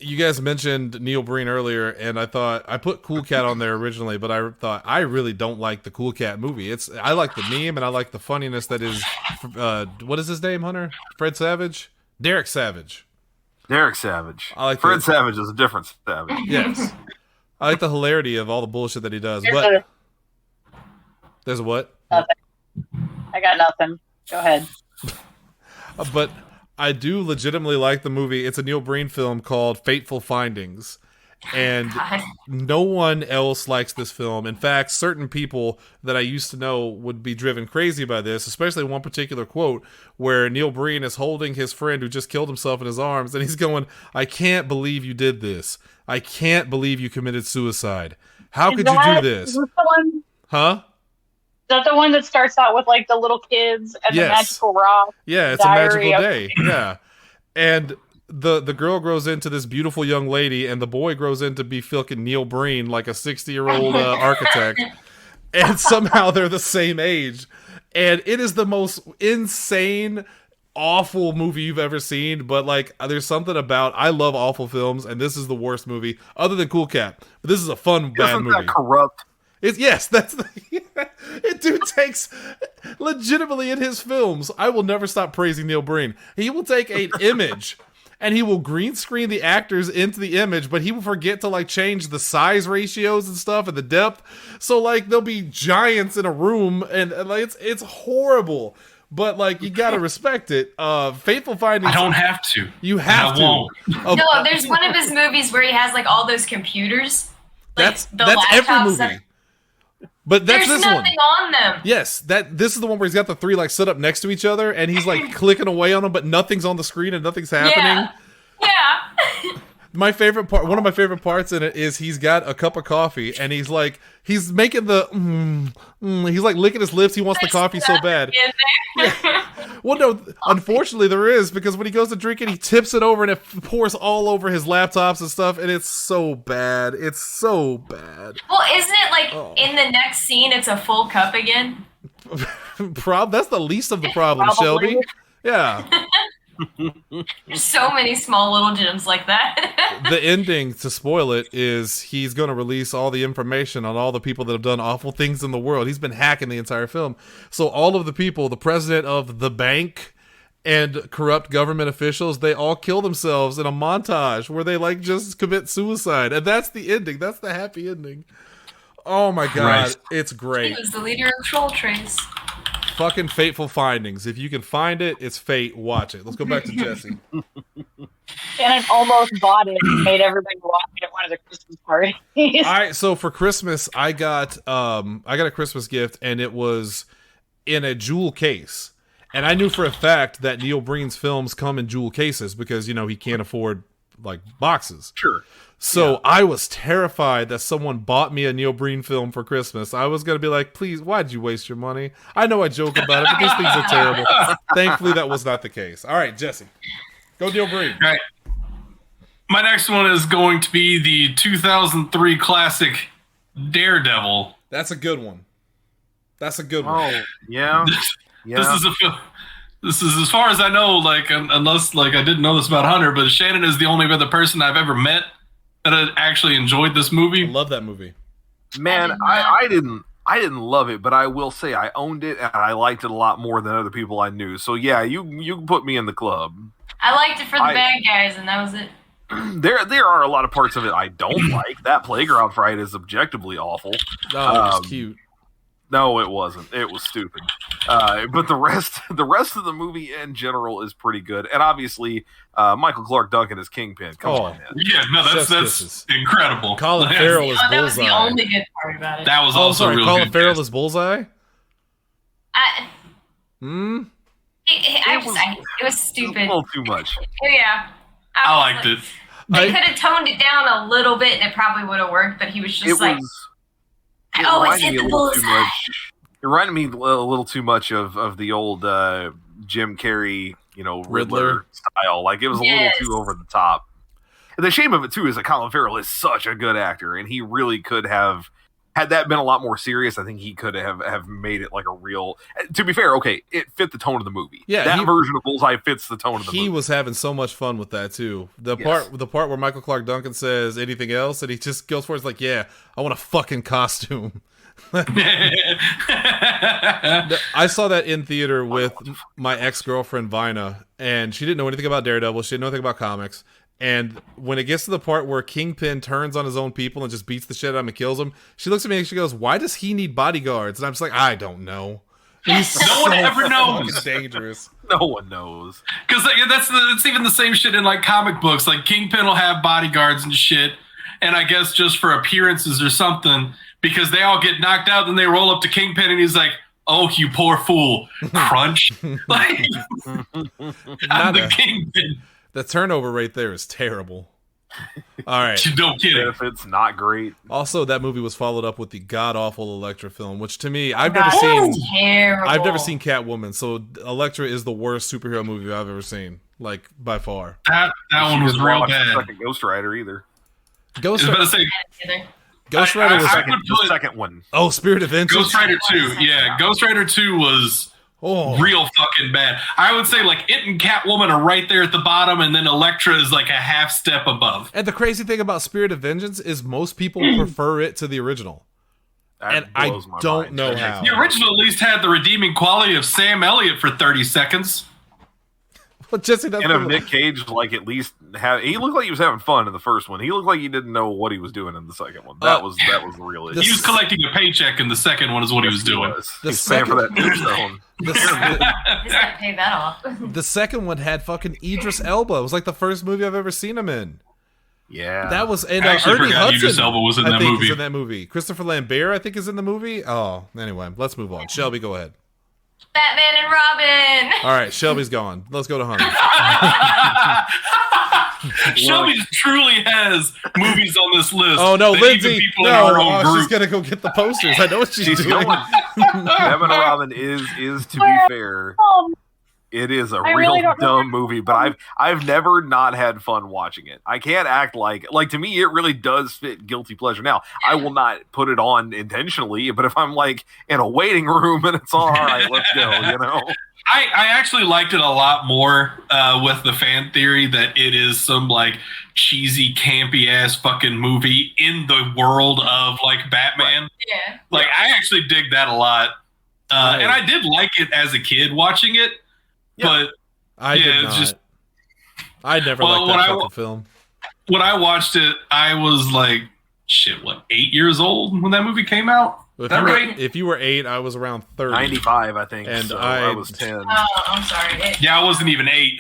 You guys mentioned Neil Breen earlier, and I thought I put Cool Cat on there originally, but I thought I really don't like the Cool Cat movie. I like the meme and I like the funniness that is. What is his name, Hunter? Fred Savage? Derek Savage. Derek Savage. I like Fred Savage is a different Savage. Yes, I like the hilarity of all the bullshit that he does. There's a what? Nothing. I got nothing. Go ahead. But I do legitimately like the movie. It's a Neil Breen film called Fateful Findings. And God. no one else likes this film. In fact, certain people that I used to know would be driven crazy by this, especially one particular quote where Neil Breen is holding his friend who just killed himself in his arms, and he's going, "I can't believe you did this. I can't believe you committed suicide. How could you do this?" Is this the one? Huh? Is that the one that starts out with like the little kids and the Yes. magical rock? Yeah, it's Diary a of- magical day. Yeah. And the girl grows into this beautiful young lady, and the boy grows into be fucking Neil Breen, like a 60-year-old architect. And somehow they're the same age. And it is the most insane, awful movie you've ever seen. But like, there's something about, I love awful films, and this is the worst movie, other than Cool Cat. But this is a fun, bad Isn't movie. that corrupt? Yes, that's the it. Dude takes legitimately in his films. I will never stop praising Neil Breen. He will take an image and he will green screen the actors into the image, but he will forget to like change the size ratios and stuff and the depth. So like there'll be giants in a room, and like it's horrible. But like you gotta respect it. Fateful Findings. I don't have to. You have I to. won't. No, there's one of his movies where he has like all those computers. Like, That's the every laptops movie. that- But that's There's this one. nothing on them. Yes, this is the one where he's got the three like set up next to each other, and he's like clicking away on them, but nothing's on the screen and nothing's happening. Yeah. My favorite part, one of my favorite parts in it, is he's got a cup of coffee and he's like, he's making the, he's like licking his lips. He wants the coffee so bad. In there. Well, no, unfortunately there is, because when he goes to drink it, he tips it over and it pours all over his laptops and stuff, and it's so bad. It's so bad. Well, isn't it like in the next scene it's a full cup again? That's the least of the problem, Probably. Shelby. Yeah. There's so many small little gems like that. The ending, to spoil it, is he's going to release all the information on all the people that have done awful things in the world. He's been hacking the entire film. So all of the people, the president of the bank and corrupt government officials, they all kill themselves in a montage where they like just commit suicide. And that's the ending. That's the happy ending. Oh my God. Christ. It's He great. was the leader of Troll Trace. Fucking Fateful Findings. If you can find it, it's fate. Watch it. Let's go back to Jesse. And I almost bought it and made everybody watch it at one of the Christmas parties. So for Christmas, I got a Christmas gift, and it was in a jewel case. And I knew for a fact that Neil Breen's films come in jewel cases because, you know, he can't afford like boxes. Sure. So I was terrified that someone bought me a Neil Breen film for Christmas. I was going to be like, please, why'd you waste your money? I know I joke about it, but these things are terrible. Thankfully, that was not the case. All right, Jesse. Go Neil Breen. All right. My next one is going to be the 2003 classic Daredevil. That's a good one. That's a good one. Oh, yeah. Yeah. This is as far as I know, like, unless like I didn't know this about Hunter, but Shannon is the only other person I've ever met that had actually enjoyed this I movie. love that movie. Man, I I didn't love it, but I will say I owned it and I liked it a lot more than other people I knew. So yeah, you can put me in the club. I liked it for the bad guys, and that was it. There are a lot of parts of it I don't like. That playground fight is objectively awful. Oh, it was cute. No, it wasn't. It was stupid. But the rest of the movie in general is pretty good. And obviously, Michael Clark Duncan is Kingpin. Come on, man. Yeah, no, Chef's that's kisses. incredible. Colin Yeah, Farrell is That was the Bullseye. only good part about it. That was Oh, also sorry, real Colin good. Farrell is Bullseye? I, Hmm? it was A stupid. little too much. Yeah. I liked it. They could have toned it down a little bit, and it probably would have worked. But he was just It like, was. I always reminded hit me the a little too bullseye. much. It reminded me a little too much of the old Jim Carrey, Riddler Riddler. style. Like it was a Yes. little too over the top. And the shame of it too is that Colin Farrell is such a good actor, and he really could have. Had that been a lot more serious, I think he could have made it like a real. To be fair, okay, it fit the tone of the movie. Yeah, that he- version of Bullseye fits the tone of the He movie. was having so much fun with that too. The Yes. part where Michael Clark Duncan says anything else, and he just goes for it. It's like, yeah, I want a fucking costume. I saw that in theater with my ex-girlfriend Vina, and she didn't know anything about Daredevil. She didn't know anything about comics. And when it gets to the part where Kingpin turns on his own people and just beats the shit out of him and kills them, she looks at me and she goes, "Why does he need bodyguards?" And I'm just like, I don't know. He's No one ever knows. fucking dangerous. No one knows. Because that's even the same shit in like comic books. Like Kingpin will have bodyguards and shit, and I guess just for appearances or something, because they all get knocked out, then they roll up to Kingpin, and he's like, "Oh, you poor fool, crunch!" Like, I'm the Kingpin. The turnover rate there is terrible. All right. No kidding. If it's not great. Also, that movie was followed up with the god awful Elektra film, which to me, I've That never seen. was terrible. I've never seen Catwoman, so Elektra is the worst superhero movie I've ever seen, like by far. That one was real bad. Second Ghost Rider either. Ghost I Rider. was about to say, Ghost Rider was. I would The put second one. Oh, Spirit of Vengeance. Ghost Rider 2. Yeah, Ghost Rider 2 was real fucking bad. I would say like it and Catwoman are right there at the bottom, and then Elektra is like a half step above. And the crazy thing about Spirit of Vengeance is most people prefer it to the original. That And I blows my don't mind. know how. The original at least had the redeeming quality of Sam Elliott for 30 seconds. But Jesse, that's And if Nick Cage, like, at least he looked like he was having fun in the first one. He looked like he didn't know what he was doing in the second one. That was the real issue. He was collecting a paycheck in the second one is what he was doing. He's paying for that tombstone. Just like pay that off. the second one had fucking Idris Elba. It was like the first movie I've ever seen him in. Yeah. That was and I actually Ernie forgot Hudson. Idris Elba was in I that think movie. Is in that movie. Christopher Lambert, I think, is in the movie. Oh, anyway, let's move on. Shelby, go ahead. Batman and Robin. All right, Shelby's gone. Let's go to Hunter. Shelby truly has movies on this list. Oh no, that Lindsay! even people No, in our own she's group. gonna go get the posters. I know what she's She's doing. going. Batman and Robin is to be fair, it is a I real really don't know dumb movie, but I've never not had fun watching it. I can't act like to me it really does fit guilty pleasure. Now, I will not put it on intentionally, but if I'm like in a waiting room and it's all right, let's go, you know. I actually liked it a lot more with the fan theory that it is some like cheesy, campy ass fucking movie in the world of like Batman. Yeah. Like I actually dig that a lot, and I did like it as a kid watching it. But I did not. just I never Well, liked that when I fucking film. when I watched it, I was like, shit, what, 8 years old when that movie came out? If that you, were, right? if you were 8, I was around 30. 95, I think. And so I- I was 10. Oh, I'm sorry. Yeah, I wasn't even 8.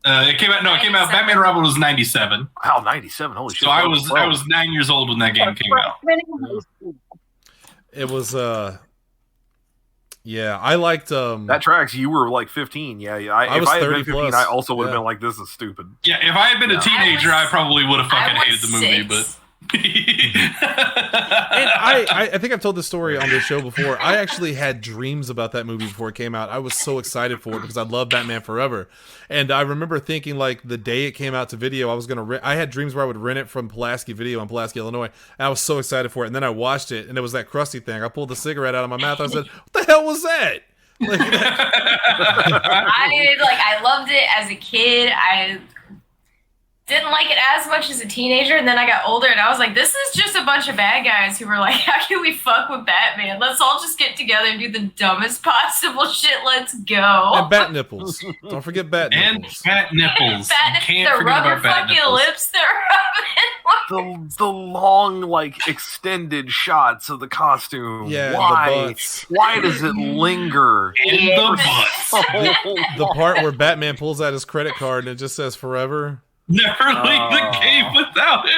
It came out. No, it came out. Batman and Robin was 97. Wow, 97. Holy shit. So I was 9 years old when that game came out. It was yeah, I liked That tracks. You were like 15. Yeah. I was if I had 30 been 15, plus. I also would have Yeah. been like, this is stupid. Yeah, if I had been a teenager, I probably would have fucking I hated was the movie. 6. But and I think I've told this story on this show before. I actually had dreams about that movie before it came out. I was so excited for it because I love Batman Forever. And I remember thinking like the day it came out to video, I was going to I had dreams where I would rent it from Pulaski Video in Pulaski, Illinois. And I was so excited for it. And then I watched it and it was that crusty thing. I pulled the cigarette out of my mouth. I said, what the hell was that? Like, I loved it as a kid. I didn't like it as much as a teenager, and then I got older and I was like, this is just a bunch of bad guys who were like, how can we fuck with Batman? Let's all just get together and do the dumbest possible shit. Let's go. and bat nipples. Don't forget bat and nipples. fat nipples. Bat, You can't the forget rubber about fat fucking nipples. lips they're rubbing. The long, like, extended shots of the costume. Yeah, the Why? butts. Why does it linger? In the butt. The part where Batman pulls out his credit card and it just says forever. Never leave the game without it.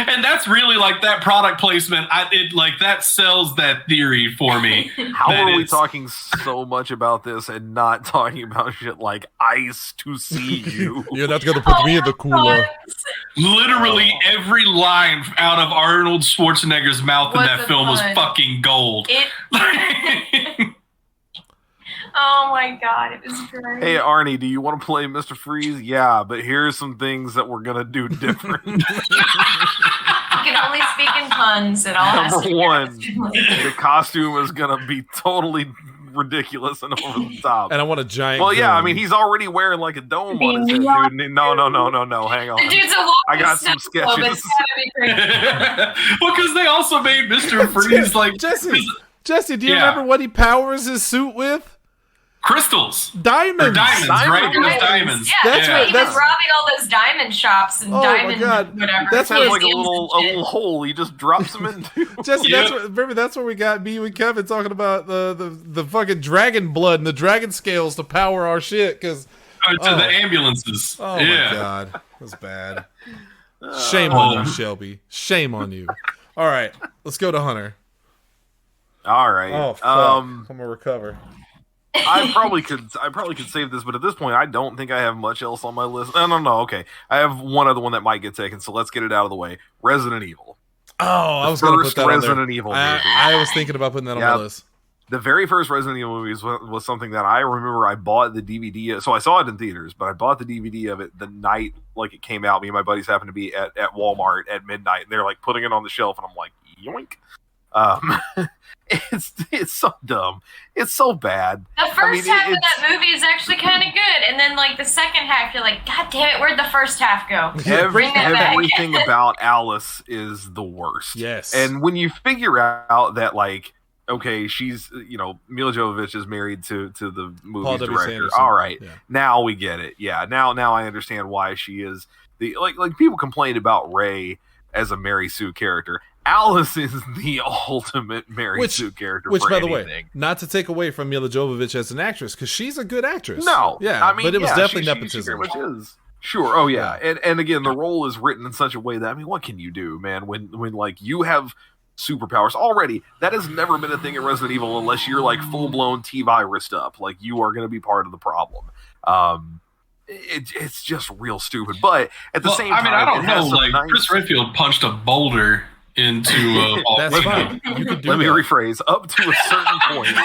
And that's really like that product placement. It like that sells that theory for me. How That are we is- talking so much about this and not talking about shit like ice to see you? You're not going to put me in the cooler. Literally every line out of Arnold Schwarzenegger's mouth in What that the film was fun? fucking gold. It. Oh my god, it was great. Hey Arnie, do you want to play Mr. Freeze? Yeah, but here's some things that we're gonna do different. You can only speak in puns, and all has to Number be one, the costume is gonna be totally ridiculous and over the top. And I want a giant. Well, yeah, I gun. mean he's already wearing like a dome on his head, dude. No, hang The on. dude's a walking I got some snow globe. sketches. It's gotta be crazy. Well, because they also made Mr. Freeze like Jesse, do you Yeah. remember what he powers his suit with? crystals. Diamonds. Or diamonds, right? It was diamonds. Yeah, That's he was robbing all those diamond shops and Oh my diamond God. whatever. That's Has like a museums and little shit. hole. He just drops them into. Jesse, Yeah. that's where we got me and Kevin talking about the fucking dragon blood and the dragon scales to power our shit. Because To the ambulances. oh yeah. my God, that was bad. Shame on you, Shelby. Shame on you. All right, let's go to Hunter. All right. Oh, fuck. I'm gonna recover. I probably could save this, but at this point, I don't think I have much else on my list. No. Okay, I have one other one that might get taken, so let's get it out of the way. Resident Evil. Oh, I was The gonna put first that on there. Resident Evil movie. I was thinking about putting that on my list. The very first Resident Evil movies was something that I remember. I bought the DVD, so I saw it in theaters, but I bought the DVD of it the night like it came out. Me and my buddies happened to be at Walmart at midnight, and they're like putting it on the shelf, and I'm like, yoink. It's so dumb. It's so bad. The first half of that movie is actually kind of good, and then like the second half, you're like, God damn it, where'd the first half go? Bring that back. Everything about Alice is the worst. Yes. And when you figure out that, like, okay, she's, Mila Jovovich is married to the movie's Paul W. director. Sanderson. All right, Yeah. now we get it. Yeah, now I understand why she is the like people complained about Rey as a Mary Sue character. Alice is the ultimate Mary Sue character. Which, for by the anything. way, not to take away from Mila Jovovich as an actress, because she's a good actress. No, yeah, I mean, but it was definitely she nepotism. very much is. Sure. Oh yeah. And again, the role is written in such a way that, I mean, what can you do, man? When like you have superpowers already, that has never been a thing in Resident Evil unless you're like full blown T-virused up. Like, you are going to be part of the problem. It's just real stupid. But at the same time, I don't it has know. some Like, nice... Chris Redfield punched a boulder into. That's fine. You can do Let me that. rephrase. Up to a certain point.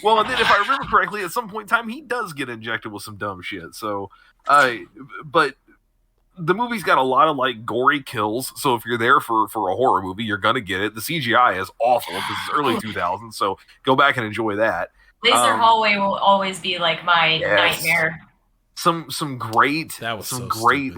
Well, and then if I remember correctly, at some point in time, he does get injected with some dumb shit. So, but the movie's got a lot of like gory kills. So if you're there for a horror movie, you're gonna get it. The CGI is awful because it's early 2000s. So go back and enjoy that. Laser Hallway will always be like my nightmare. Some great,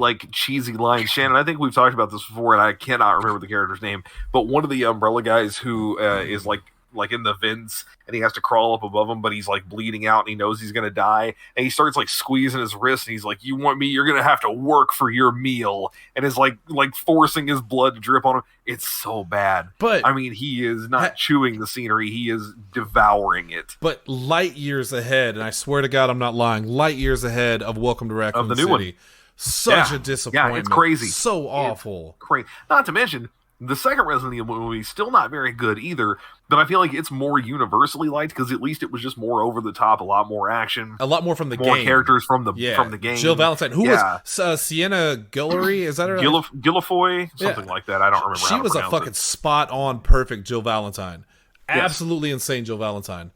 like cheesy lines. Shannon, I think we've talked about this before, and I cannot remember the character's name, but one of the Umbrella guys who is like in the vents, and he has to crawl up above him, but he's like bleeding out, and he knows he's gonna die, and he starts like squeezing his wrist, and he's like, "You want me? You're gonna have to work for your meal," and is like forcing his blood to drip on him. It's so bad. But I mean, he is not chewing the scenery; he is devouring it. But light years ahead, and I swear to God, I'm not lying. Light years ahead of Welcome to Raccoon Of the new City. one. Such a disappointment. Yeah, it's crazy. So awful. Crazy. Not to mention, the second Resident Evil movie is still not very good either, but I feel like it's more universally liked because at least it was just more over the top, a lot more action, a lot more from the more game, characters from the game. Jill Valentine, who was Sienna Guillory, is that her? Guillofoy, something like that. I don't remember. She was a fucking spot on, perfect Jill Valentine. Absolutely insane Jill Valentine.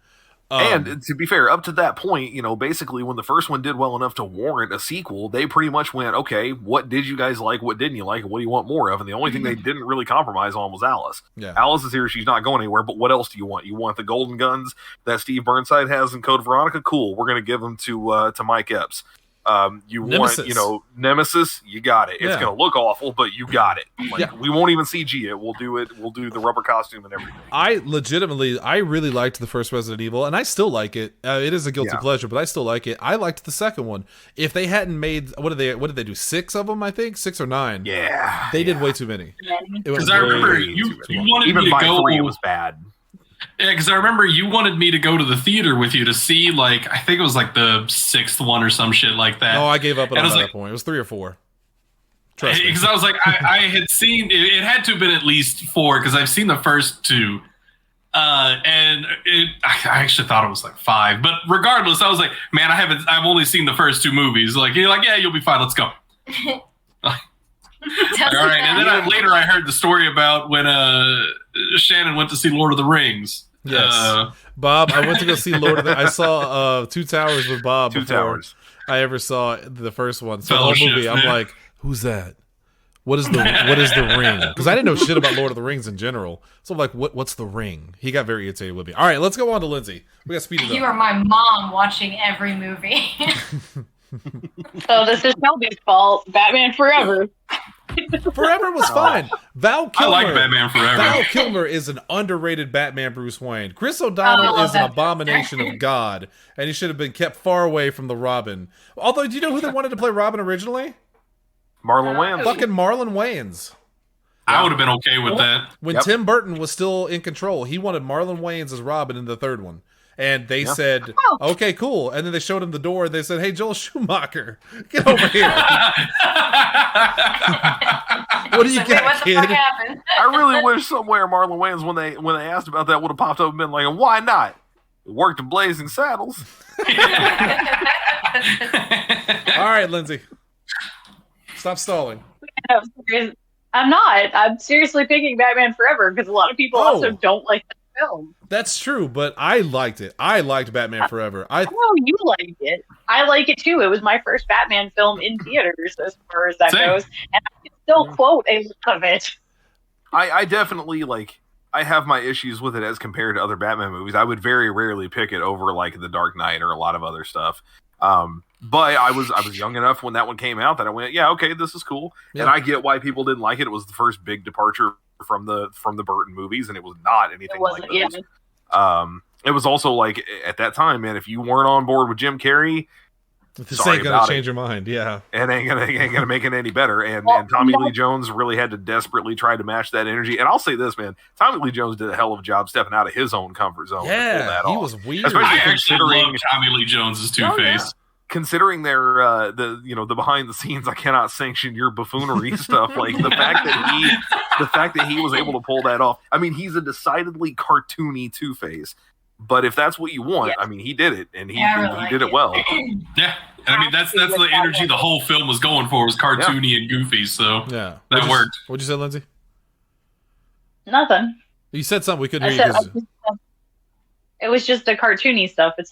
And to be fair, up to that point, basically when the first one did well enough to warrant a sequel, they pretty much went, okay, what did you guys like? What didn't you like? What do you want more of? And the only thing they didn't really compromise on was Alice. Yeah. Alice is here. She's not going anywhere. But what else do you want? You want the golden guns that Steve Burnside has in Code Veronica? Cool. We're going to give them to Mike Epps. You Nemesis. want, Nemesis? You got it. It's going to look awful, but you got it. We won't even CG it. We'll do it. We'll do the rubber costume and everything. I really liked the first Resident Evil, and I still like it. It is a guilty pleasure, but I still like it. I liked the second one. If they hadn't made what did they do? 6 of them, I think, 6 or 9. Yeah, they did way too many. Because I remember you wanted even me to go. 3, it was bad. Yeah, because I remember you wanted me to go to the theater with you to see, like, I think it was like the 6th one or some shit like that. No, I gave up at that like, point. It was 3 or 4. Because I was like, I had seen, it had to have been at least 4, because I've seen the first 2. And I actually thought it was like 5. But regardless, I was like, man, I've only seen the first 2 movies. Like, you're like, yeah, you'll be fine. Let's go. All right. And then later I heard the story about when Shannon went to see Lord of the Rings. Yes. Bob, I went to go see Lord of the I saw Two Towers with Bob before I ever saw the first one. So the whole movie, I'm like, who's that? What is the ring? Because I didn't know shit about Lord of the Rings in general. So I'm like, what's the ring? He got very irritated with me. All right, let's go on to Lindsay. We got speed it up. You are my mom watching every movie. So this is Shelby's fault. Batman Forever. Forever was fine. Val I Kilmer. like Batman Forever. Val Kilmer is an underrated Batman Bruce Wayne. Chris O'Donnell Oh, is an that's abomination of God, and he should have been kept far away from the Robin. Although, do you know who they wanted to play Robin originally? Marlon Wayans. Fucking Marlon Wayans. I would have been okay with that. When Yep. Tim Burton was still in control, he wanted Marlon Wayans as Robin in the third one. And they said, okay, cool. And then they showed him the door. And they said, hey, Joel Schumacher, get over here. What do you Like, got, wait, what the kid? fuck happened? I really wish somewhere Marlon Wayans, when they asked about that, would have popped up and been like, why not? It worked in Blazing Saddles. All right, Lindsay. Stop stalling. I'm not. I'm seriously picking Batman Forever because a lot of people also don't like the film. That's true, but I liked it. I liked Batman Forever. I know you liked it. I like it too. It was my first Batman film in theaters, as far as that goes, and I can still quote a lot of it. I definitely I have my issues with it as compared to other Batman movies. I would very rarely pick it over The Dark Knight or a lot of other stuff. But I was young enough when that one came out that I went, yeah, okay, this is cool. Yeah. And I get why people didn't like it. It was the first big departure from the Burton movies, and it was not anything like those. Yeah. It was also at that time, man, if you weren't on board with Jim Carrey, this ain't gonna change your mind. Yeah, it ain't gonna make it any better. And Tommy Lee Jones really had to desperately try to match that energy. And I'll say this, man, Tommy Lee Jones did a hell of a job stepping out of his own comfort zone. Yeah, to pull that he off. was weird. I actually love Tommy Lee Jones's Two-Face. Considering their the behind the scenes, I cannot sanction your buffoonery stuff. The fact that he was able to pull that off. I mean, he's a decidedly cartoony Two-Face. But if that's what you want, I mean, he did it, and he did it well. Yeah, and I mean that's the energy the whole film was going for, was cartoony and goofy. So yeah, that worked. What'd you say, Lindsay? Nothing. You said something we couldn't hear. It was just the cartoony stuff. It's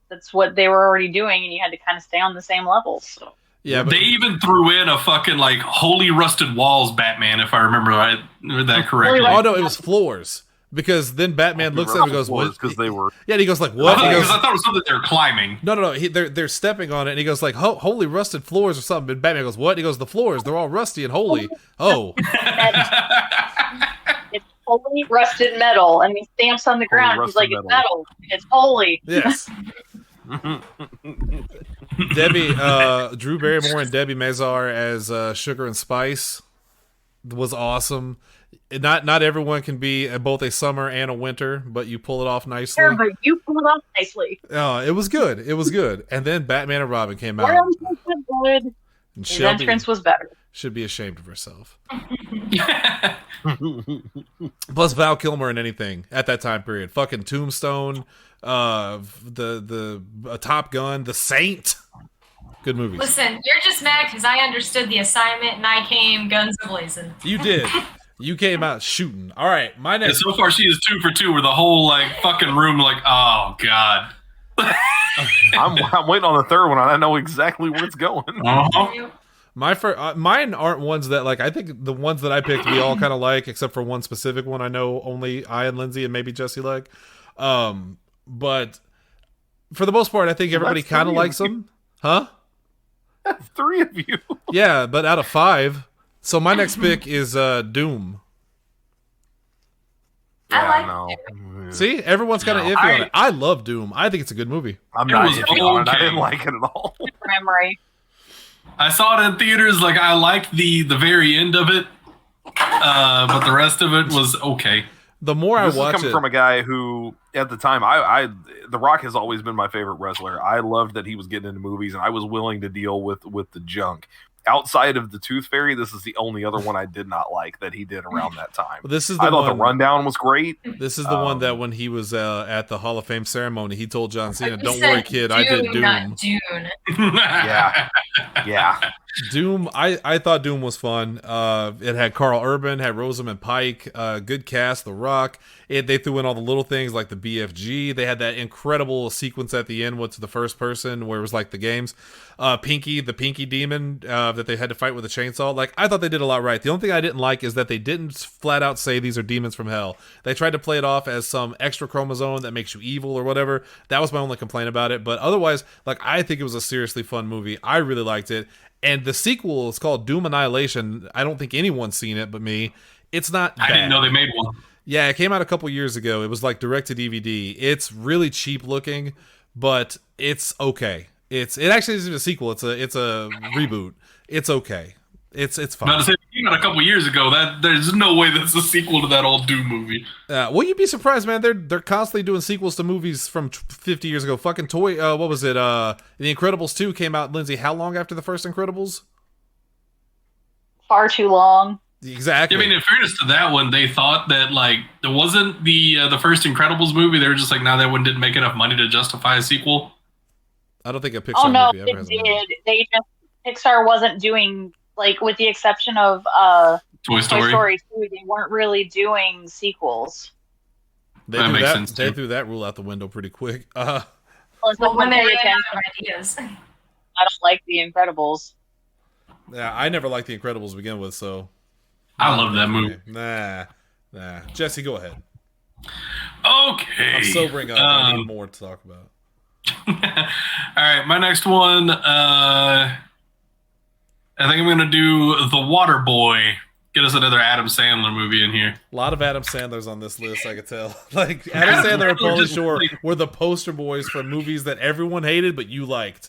that's what they were already doing, and you had to kind of stay on the same level. So. Yeah, but they even threw in a fucking Holy Rusted Walls Batman, if I remember that correctly. Oh no, it was floors. Because then Batman looks at him and goes, "What?" Because they were. Yeah, and he goes like, "What?" Because I thought it was something they were climbing. No. They're stepping on it, and he goes like, "Holy rusted floors or something." And Batman goes, "What?" And he goes, "The floors, they're all rusty and holy." Oh. It's holy rusted metal, and he stamps on the ground. He's like, "It's metal. It's holy." Yes. Debbie, Drew Barrymore and Debbie Mazar as Sugar and Spice was awesome. Not everyone can be both a summer and a winter, but you pull it off nicely. Sure, but you pull it off nicely. Oh, it was good. It was good. And then Batman and Robin came out. Good. And His entrance was better. Should be ashamed of herself. Plus Val Kilmer in anything at that time period. Fucking Tombstone, the Top Gun, The Saint. Good movies. Listen, you're just mad because I understood the assignment and I came guns a-blazing. You did. You came out shooting. All right, my next. And so far, she is 2 for 2, where the whole fucking room, oh god. I'm waiting on the third one. I know exactly where it's going. Uh-huh. Mine aren't ones that I think the ones that I picked we all kind of like, except for one specific one I know only I and Lindsay and maybe Jesse like. But for the most part, I think everybody kind of likes them, huh? That's 3 of you. Yeah, but out of 5. So my next pick is Doom. I like Doom. See, everyone's kind of iffy on it. I love Doom. I think it's a good movie. I'm not iffy on it. I didn't like it at all. Memory. I saw it in theaters. I liked the very end of it, but the rest of it was okay. The more I watch it, this is coming from a guy who, at the time, I The Rock has always been my favorite wrestler. I loved that he was getting into movies, and I was willing to deal with the junk. Outside of the Tooth Fairy, this is the only other one I did not like that he did around that time. This is I thought the Rundown was great. This is the one that when he was at the Hall of Fame ceremony, he told John Cena, "Don't said worry, kid, I did Doom." Not Dune. Yeah. Doom. I thought Doom was fun. It had Carl Urban, had Rosamund Pike, good cast, The Rock. They threw in all the little things like the BFG. They had that incredible sequence at the end with the first person where it was like the games. Pinky, the Pinky Demon that they had to fight with a chainsaw. I thought they did a lot right. The only thing I didn't like is that they didn't flat out say these are demons from hell. They tried to play it off as some extra chromosome that makes you evil or whatever. That was my only complaint about it. But otherwise, I think it was a seriously fun movie. I really liked it. And the sequel is called Doom Annihilation. I don't think anyone's seen it but me. It's not bad. I didn't know they made one. Yeah, it came out a couple years ago. It was like direct to DVD. It's really cheap looking, but it's okay. It actually isn't a sequel. It's a reboot. It's okay. It's fine. Now to say it came out a couple years ago, that there's no way that's a sequel to that old Doom movie. Well, you'd be surprised, man. They're constantly doing sequels to movies from 50 years ago. Fucking what was it? The Incredibles 2 came out, Lindsay, how long after the first Incredibles? Far too long. Exactly. I mean, in fairness to that one, they thought that like there wasn't the first Incredibles movie. They were just like, nah, that one didn't make enough money to justify a sequel. I don't think a Pixar Oh no, movie ever it has did. Pixar wasn't doing, like, with the exception of Toy Story. Toy Story 2, they weren't really doing sequels. That makes sense. They threw that rule out the window pretty quick. Well, when they ran out of ideas. I don't like The Incredibles. Yeah, I never liked The Incredibles to begin with, so I love that movie. Nah. Jesse, go ahead. Okay. I'm sobering up. I need more to talk about. All right, my next one. I think I'm gonna do The Water Boy. Get us another Adam Sandler movie in here. A lot of Adam Sandlers on this list, I could tell. Like Adam Sandler and Pauly Shore were the poster boys for movies that everyone hated but you liked.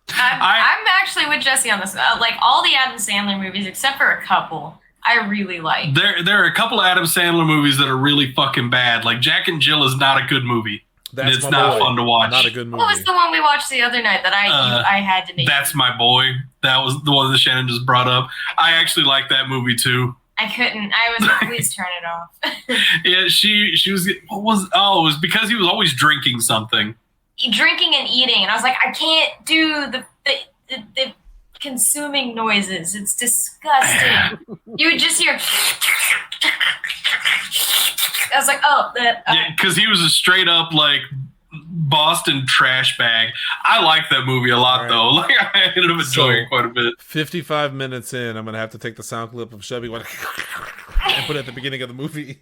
I'm actually with Jesse on this. Like all the Adam Sandler movies, except for a couple, I really like. There are a couple of Adam Sandler movies that are really fucking bad. Like Jack and Jill is not a good movie. That's it's not fun to watch. Not a good movie. What was the one we watched the other night that I had to name? That's My Boy. That was the one that Shannon just brought up. I actually like that movie too. I couldn't. I was like, please turn it off. Yeah, she was. What was? Oh, it was because he was always drinking something. Drinking and eating, and I was like, I can't do the consuming noises. It's disgusting. You would just hear. I was like, oh, that. Yeah, because he was a straight up like Boston trash bag. I like that movie a lot though. Like I ended up enjoying it quite a bit. 55 minutes in, I'm gonna have to take the sound clip of Shelby and put it at the beginning of the movie.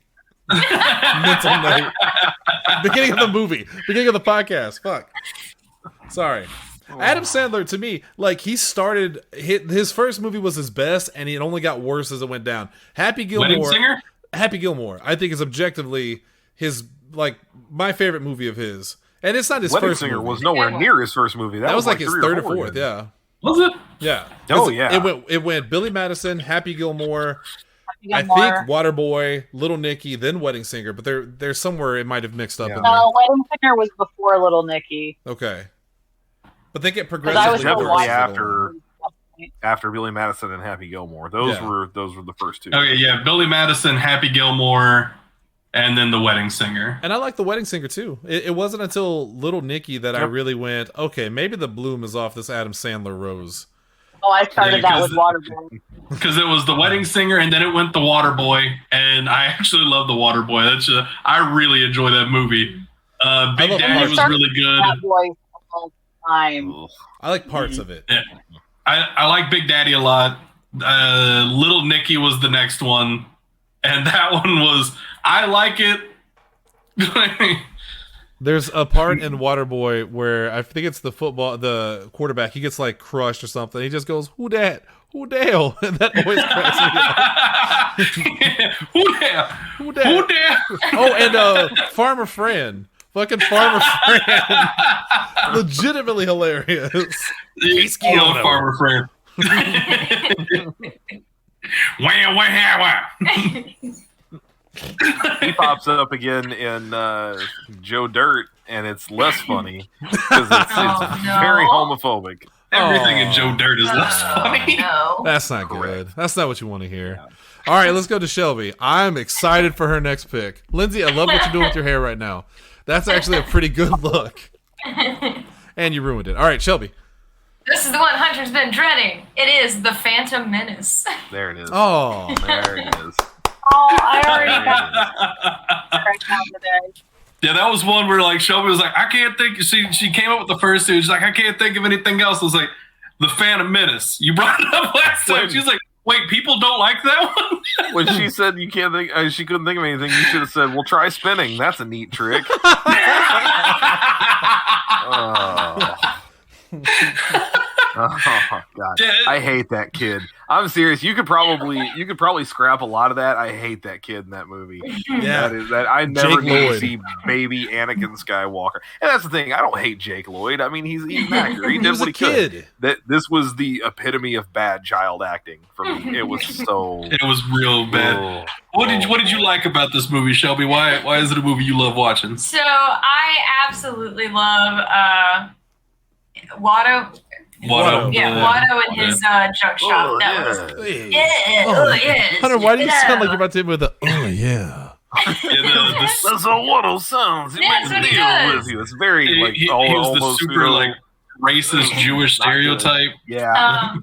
Mental note. Beginning of the movie. Beginning of the podcast. Fuck. Sorry. Adam Sandler, to me, like he started his first movie was his best, and it only got worse as it went down. Happy Gilmore, I think is objectively his like my favorite movie of his, and it's not his Wedding first. Singer movie. was nowhere near his first movie. That was like his third or 3 fourth. Yeah. Was it? Yeah. Oh yeah. It went Billy Madison, Happy Gilmore. Gilmore. I think Waterboy, Little Nicky, then Wedding Singer, but there's somewhere it might have mixed up in there. No, Wedding Singer was before Little Nicky. Okay. But they get I progressively was definitely worse. after Billy Madison and Happy Gilmore. Those were the first two. Okay, yeah, Billy Madison, Happy Gilmore, and then The Wedding Singer. And I like The Wedding Singer too. It wasn't until Little Nicky that I really went, okay, maybe the bloom is off this Adam Sandler rose. Oh, I started that with Waterboy. Because it was The Wedding Singer, and then it went The Water Boy, and I actually love The Water Boy. I really enjoy that movie. Big Daddy was really good. That boy all the time. I like parts of it. Yeah. I like Big Daddy a lot. Little Nicky was the next one, and that one was I like it. There's a part in Waterboy where I think it's the quarterback, he gets like crushed or something. He just goes, "Who dat? Who dale?" And that always cracks me up. Who dare? Who dat? Who dare? Oh, and Farmer Fran. Fucking Farmer Fran. Legitimately hilarious. I love Farmer Fran. He pops up again in Joe Dirt, and it's less funny because it's very homophobic. Everything in Joe Dirt is less funny. No. That's not good. That's not what you want to hear. All right, let's go to Shelby. I'm excited for her next pick. Lindsay, I love what you're doing with your hair right now. That's actually a pretty good look. And you ruined it. All right, Shelby. This is the one Hunter's been dreading. It is The Phantom Menace. There it is. Oh. There it is. Oh, I already got right now today. Yeah, that was one where like Shelby was like, I can't think. She came up with the first two. She's like, I can't think of anything else. I was like, The Phantom Menace. You brought it up last time. She's like, wait, people don't like that one? When she said you can't think, she couldn't think of anything, you should have said, well, try spinning. That's a neat trick. Oh God, Yeah. I hate that kid. I'm serious. You could probably scrap a lot of that. I hate that kid in that movie. Yeah. That I never Jake need to Lloyd. see baby Anakin Skywalker. And that's the thing. I don't hate Jake Lloyd. I mean, he's an actor. He He did was what a he could. kid. This was the epitome of bad child acting for me. It was so. It was real bad. What did you like about this movie, Shelby? Why is it a movie you love watching? So I absolutely love Watto. Watto. Yeah, Watto and his junk shop. Oh, That yeah. was Oh, yeah. Hunter, why do you sound like you're about to hit with a oh yeah? That's how Waddle sounds. He That's makes what a he deal does. with you. It's very He, like he almost was the super like racist Jewish Not good. stereotype. Yeah.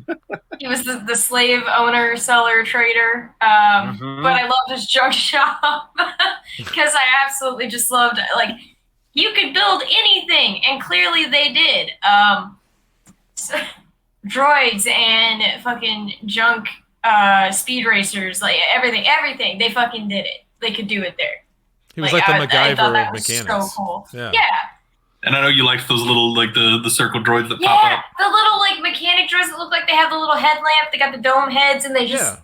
He was the slave owner, seller, trader. Mhm. But I loved his junk shop because I absolutely just loved like you could build anything, and clearly they did. So, droids and fucking junk speed racers, like everything. They fucking did it. They could do it there. He was like the I thought MacGyver that of was mechanics. So cool. Yeah. Yeah. And I know you like those little like the circle droids that Yeah, pop up. the little like mechanic droids that look like they have the little headlamp. They got the dome heads, and they just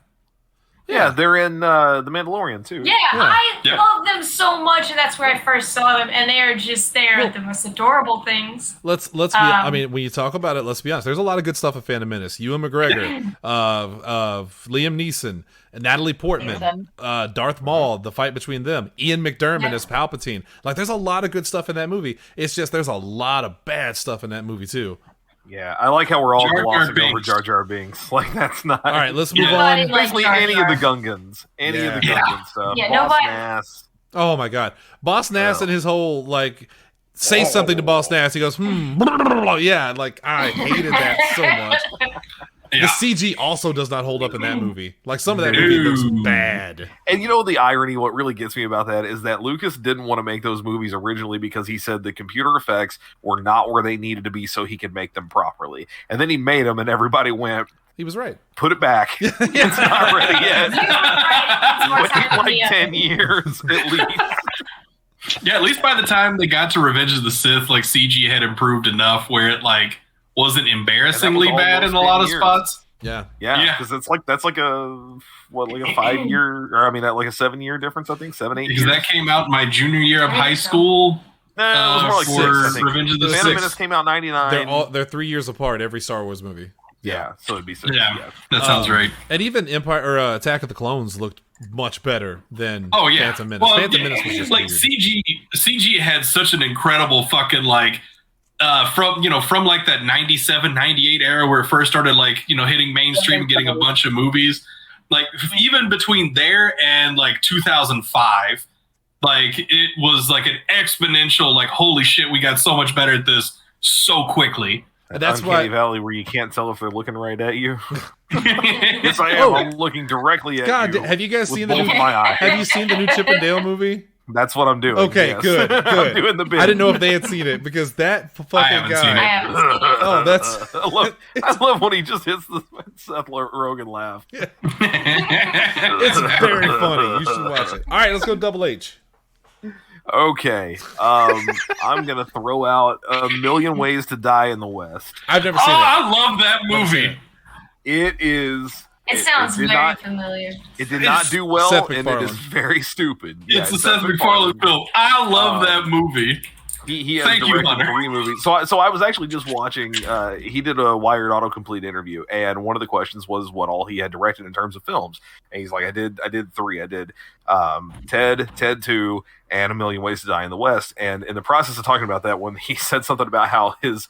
Yeah, they're in The Mandalorian too. yeah. Yeah. I Yeah. love them so much, and that's where I first saw them, and they are just the most adorable things. Let's be. I mean, when you talk about it, let's be honest. There's a lot of good stuff in Phantom Menace. Ewan McGregor, Liam Neeson, Natalie Portman, Darth Maul. The fight between them. Ian McDiarmid as Palpatine. Like, there's a lot of good stuff in that movie. It's just there's a lot of bad stuff in that movie too. Yeah, I like how we're all Jar Jar glossing over Binks. Jar Jar Binks. Like that's not. All right, let's move Nobody on. likes Basically, Jar any Jar. of the Gungans, any of the Yeah. Gungan stuff. Yeah, Boss nobody- Nass. Oh my god, Boss Nass and his whole like say something to Boss Nass. He goes, yeah, like I hated that so much. Yeah. The CG also does not hold up in that movie. Like some of that movie looks No. bad. And you know the irony, what really gets me about that is that Lucas didn't want to make those movies originally because he said the computer effects were not where they needed to be so he could make them properly. And then he made them and everybody went, He was right. put it back. It's not ready yet. More Wait time than like me. 10 years at least. Yeah, at least by the time they got to Revenge of the Sith, like CG had improved enough where it like wasn't embarrassingly And that was bad in a almost lot of 10 years. spots. Yeah. Yeah, Yeah. because that's like a 5-year, or I mean, like a 7-year difference. I think 7-8 Because years. that came out my junior year of high school. No, it was more like for 6. I think. Revenge of the Phantom Sith. Menace came out 99. They're 3 years apart, every Star Wars movie. Yeah, so it'd be 6. Yeah, that sounds right. And even Empire or Attack of the Clones looked much better than Oh yeah, Phantom Menace. Well, Phantom yeah, Menace was just like weird. CG had such an incredible fucking like from like that 97, 98 era where it first started like hitting mainstream, getting a bunch of movies. Like even between there and like 2005, like it was like an exponential like holy shit, we got so much better at this so quickly. That's Uncanny why. Valley where you can't tell if they're looking right at you. Yeah, Yes, I am. Oh. I'm looking directly at God, you. have you guys with seen the both new? my eyes. Have you seen the new Chip and Dale movie? That's what I'm doing. Okay, yes. good. I'm doing the bit. I didn't know if they had seen it because that fucking haven't guy. seen I haven't seen it. Oh, that's- I love when he just hits the Seth Rogen laugh. It's very funny. You should watch it. All right, let's go Double H. Okay, I'm gonna throw out A Million Ways to Die in the West. I've never Oh, seen it. I love that Never seen movie. It is. It sounds did very not. familiar. It did not It's do well, Seth and it is MacFarlane. very stupid. It's a Seth MacFarlane film. I love that movie. He has Thank you, directed Hunter. 3 movies. So I was actually just watching. He did a Wired autocomplete interview, and one of the questions was what all he had directed in terms of films. And he's like, I did 3. I did Ted 2, and A Million Ways to Die in the West. And in the process of talking about that, when he said something about how his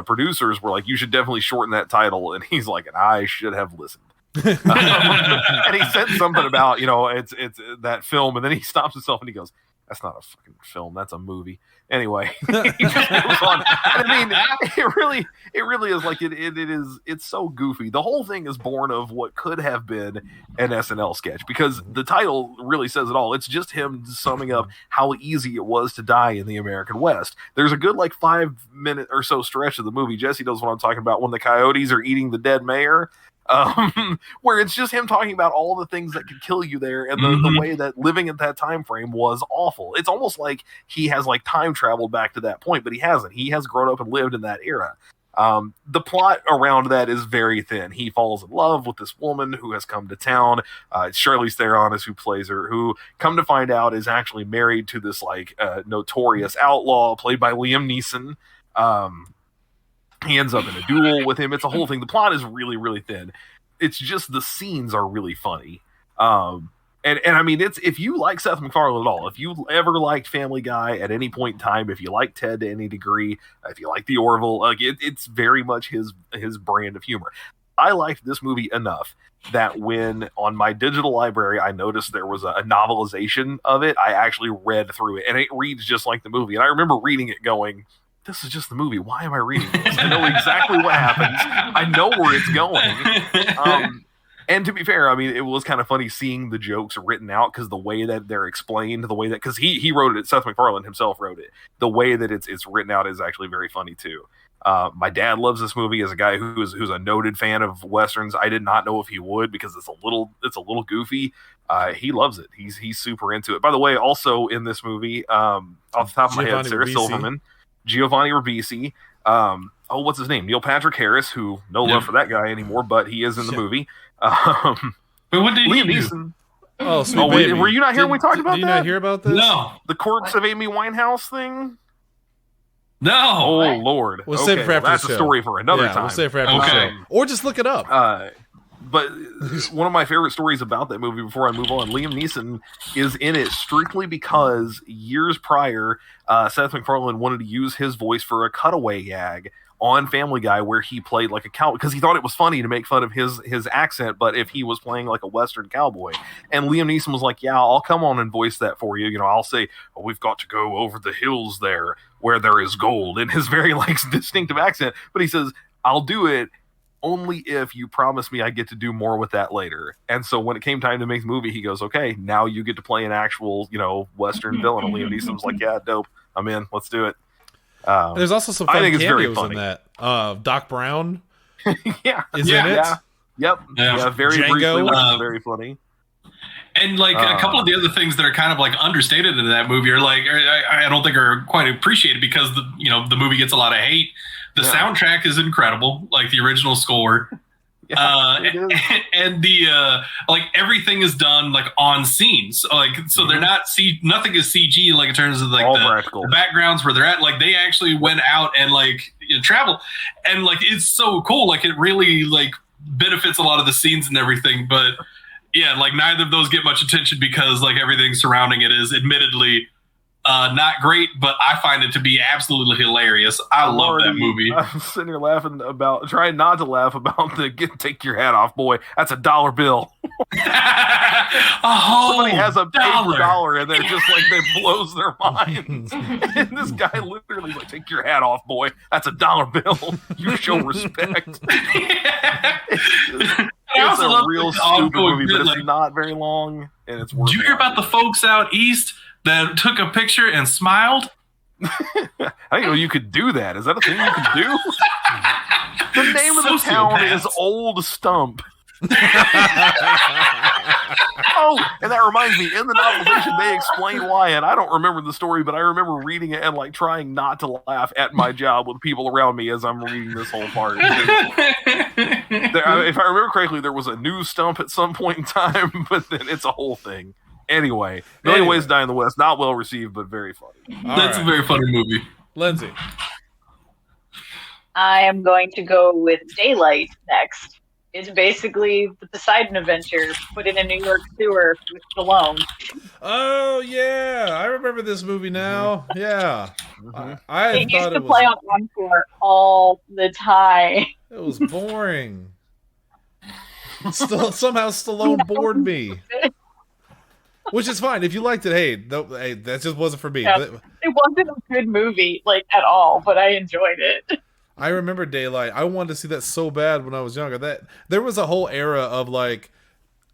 producers were like, you should definitely shorten that title, and he's like, and I should have listened. And he said something about it's that film, and then he stops himself and he goes, that's not a fucking film, that's a movie. Anyway, he just goes on. I mean, it really is like it's so goofy. The whole thing is born of what could have been an SNL sketch, because the title really says it all. It's just him summing up how easy it was to die in the American West. There's a good 5-minute or so stretch of the movie. Jesse knows what I'm talking about, when the coyotes are eating the dead mayor. Where it's just him talking about all the things that could kill you there, and the way that living at that time frame was awful. It's almost like he has time traveled back to that point, but he hasn't. He has grown up and lived in that era. The plot around that is very thin. He falls in love with this woman who has come to town. It's Charlize Theron is who plays her, who, come to find out, is actually married to this notorious outlaw played by Liam Neeson. He ends up in a duel with him. It's a whole thing. The plot is really, really thin. It's just the scenes are really funny. And I mean, it's, if you like Seth MacFarlane at all, if you ever liked Family Guy at any point in time, if you like Ted to any degree, if you like The Orville, it's very much his brand of humor. I liked this movie enough that when on my digital library I noticed there was a novelization of it, I actually read through it, and it reads just like the movie. And I remember reading it going, this is just the movie. Why am I reading this? I know exactly what happens. I know where it's going. And to be fair, I mean, it was kind of funny seeing the jokes written out, because the way that they're explained, the way that, because he wrote it, Seth MacFarlane himself wrote it. The way that it's written out is actually very funny too. My dad loves this movie. As a guy who's a noted fan of westerns, I did not know if he would, because it's a little goofy. He loves it. He's super into it. By the way, also in this movie, off the top of my head, Sarah Silverman, Giovanni Ribisi. What's his name? Neil Patrick Harris, who no love for that guy anymore, but he is in the movie. But what did Liam he do? Neeson. Oh, sweet baby. Were you not here when we talked about that? Did you not hear about this? No. The corpse of Amy Winehouse thing? No. Oh, Lord. We'll save it for after that's the a show. story for another time. We'll save it for after the show. Or just look it up. But one of my favorite stories about that movie, before I move on, Liam Neeson is in it strictly because years prior, Seth MacFarlane wanted to use his voice for a cutaway gag on Family Guy where he played like a cowboy, because he thought it was funny to make fun of his accent, but if he was playing like a Western cowboy. And Liam Neeson was like, yeah, I'll come on and voice that for you. You know, I'll say, oh, we've got to go over the hills there where there is gold, in his very distinctive accent. But he says, I'll do it only if you promise me I get to do more with that later. And so when it came time to make the movie, he goes, okay, now you get to play an actual, Western villain. And Liam Neeson was like, yeah, dope. I'm in. Let's do it. There's also some fun cameos in that. Doc Brown is in it. Yeah. Yep. Yeah, very Django. briefly, which is very funny. And a couple of the other things that are kind of understated in that movie are I don't think are quite appreciated, because the movie gets a lot of hate. The soundtrack is incredible, like the original score. And the everything is done on scenes, so they're not nothing is CG in terms of the backgrounds where they're at. They actually went out and travel, and it's so cool. It really benefits a lot of the scenes and everything. But yeah, neither of those get much attention because everything surrounding it is admittedly not great, but I find it to be absolutely hilarious. I love that movie. I'm sitting here trying not to laugh about take your hat off, boy. That's $1 bill. Somebody has a paper dollar and they're just that blows their minds. And this guy literally take your hat off, boy. That's $1 bill. You show respect. It's a real stupid movie, but it's not very long, and it's worth. Did you hear about the folks out east that took a picture and smiled? I didn't know you could do that. Is that a thing you can do? The name of the town is Old Stump. Oh, and that reminds me, in the novelization, they explain why, and I don't remember the story, but I remember reading it and trying not to laugh at my job with people around me as I'm reading this whole part. If I remember correctly, there was a new stump at some point in time, but then it's a whole thing. Anyway, Million Ways to Die in the West, not well received, but very funny. That's a very funny movie. Lindsay. I am going to go with Daylight next. It's basically the Poseidon Adventure put in a New York sewer with Stallone. Oh yeah, I remember this movie now. Yeah, It used to play on Encore all the time. It was boring. Somehow Stallone bored me. Which is fine. If you liked it, hey, that just wasn't for me. Yeah, it wasn't a good movie, at all, but I enjoyed it. I remember Daylight. I wanted to see that so bad when I was younger. There was a whole era of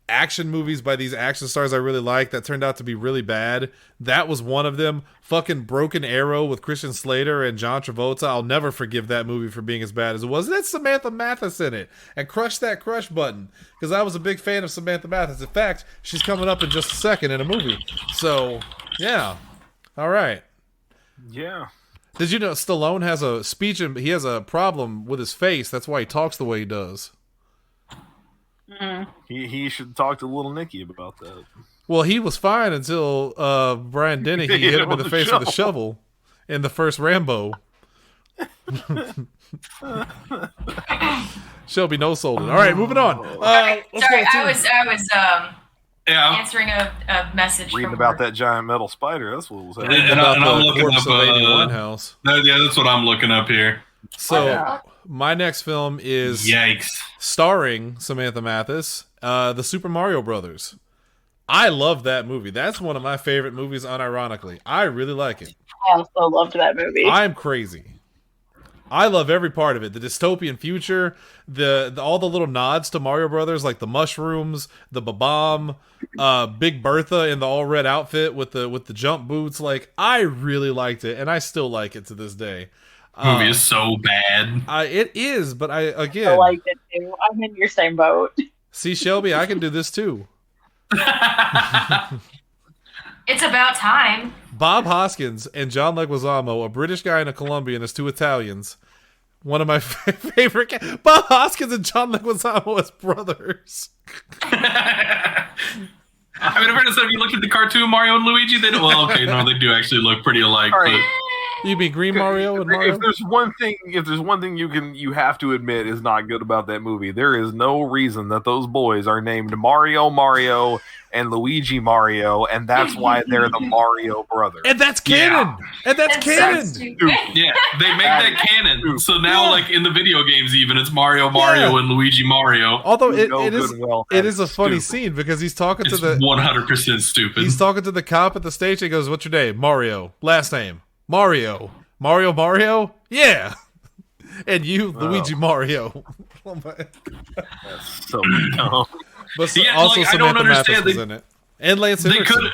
action movies by these action stars I really liked that turned out to be really bad. That was one of them. Fucking Broken Arrow with Christian Slater and John Travolta. I'll never forgive that movie for being as bad as it was. That's Samantha Mathis in it. And crush that crush button. Because I was a big fan of Samantha Mathis. In fact, she's coming up in just a second in a movie. So, yeah. All right. Yeah. Did you know Stallone has a speech and he has a problem with his face? That's why he talks the way he does. Mm. He should talk to little Nicky about that. Well, he was fine until Brian Denny he hit him in the face with a shovel in the first Rambo. Shelby no sold it. All right, moving on. Sorry, I was Yeah, answering a message Reading from about her. that giant metal spider. That's what was happening. and About I'm the looking corpse up. of Amy Winehouse. Yeah, that's what I'm looking up here. So my next film is Yikes! starring Samantha Mathis, the Super Mario Brothers. I love that movie. That's one of my favorite movies, unironically. I really like it. I also loved that movie. I'm crazy. I love every part of it. The dystopian future, the all the little nods to Mario Brothers, like the mushrooms, the Babam, Big Bertha in the all red outfit with the jump boots. Like, I really liked it, and I still like it to this day. Movie is so bad. It is, but I I liked it too. I'm in your same boat. see, Shelby, I can do this too. It's about time. Bob Hoskins and John Leguizamo, a British guy and a Colombian, as two Italians. One of my favorite. Bob Hoskins and John Leguizamo as brothers. I mean, I've heard of if you look at the cartoon Mario and Luigi, they don't. Well, okay, no, they do actually look pretty alike. All right. You mean Green Mario and Mario? If there's one thing you have to admit is not good about that movie, there is no reason that those boys are named Mario, and Luigi Mario, and that's why they're the Mario brothers. And that's canon. And that's canon. So stupid. Yeah, they make that canon. So now, like in the video games, even it's Mario, and Luigi Mario. Although No it good is and well, it is a that's funny stupid. scene because he's talking It's to the 100% stupid. he's talking to the cop at the station. He goes, "What's your name?" Mario. Last name Mario. Mario. Yeah. And you, Luigi Mario. Oh my. That's so dumb. But Yeah, also like, I don't Samantha Mathis understand. was in it, and Lance They Henriksen. could,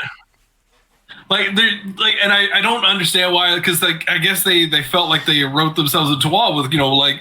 like, they're like, and I don't understand why, because like I guess they felt like they wrote themselves into a wall with like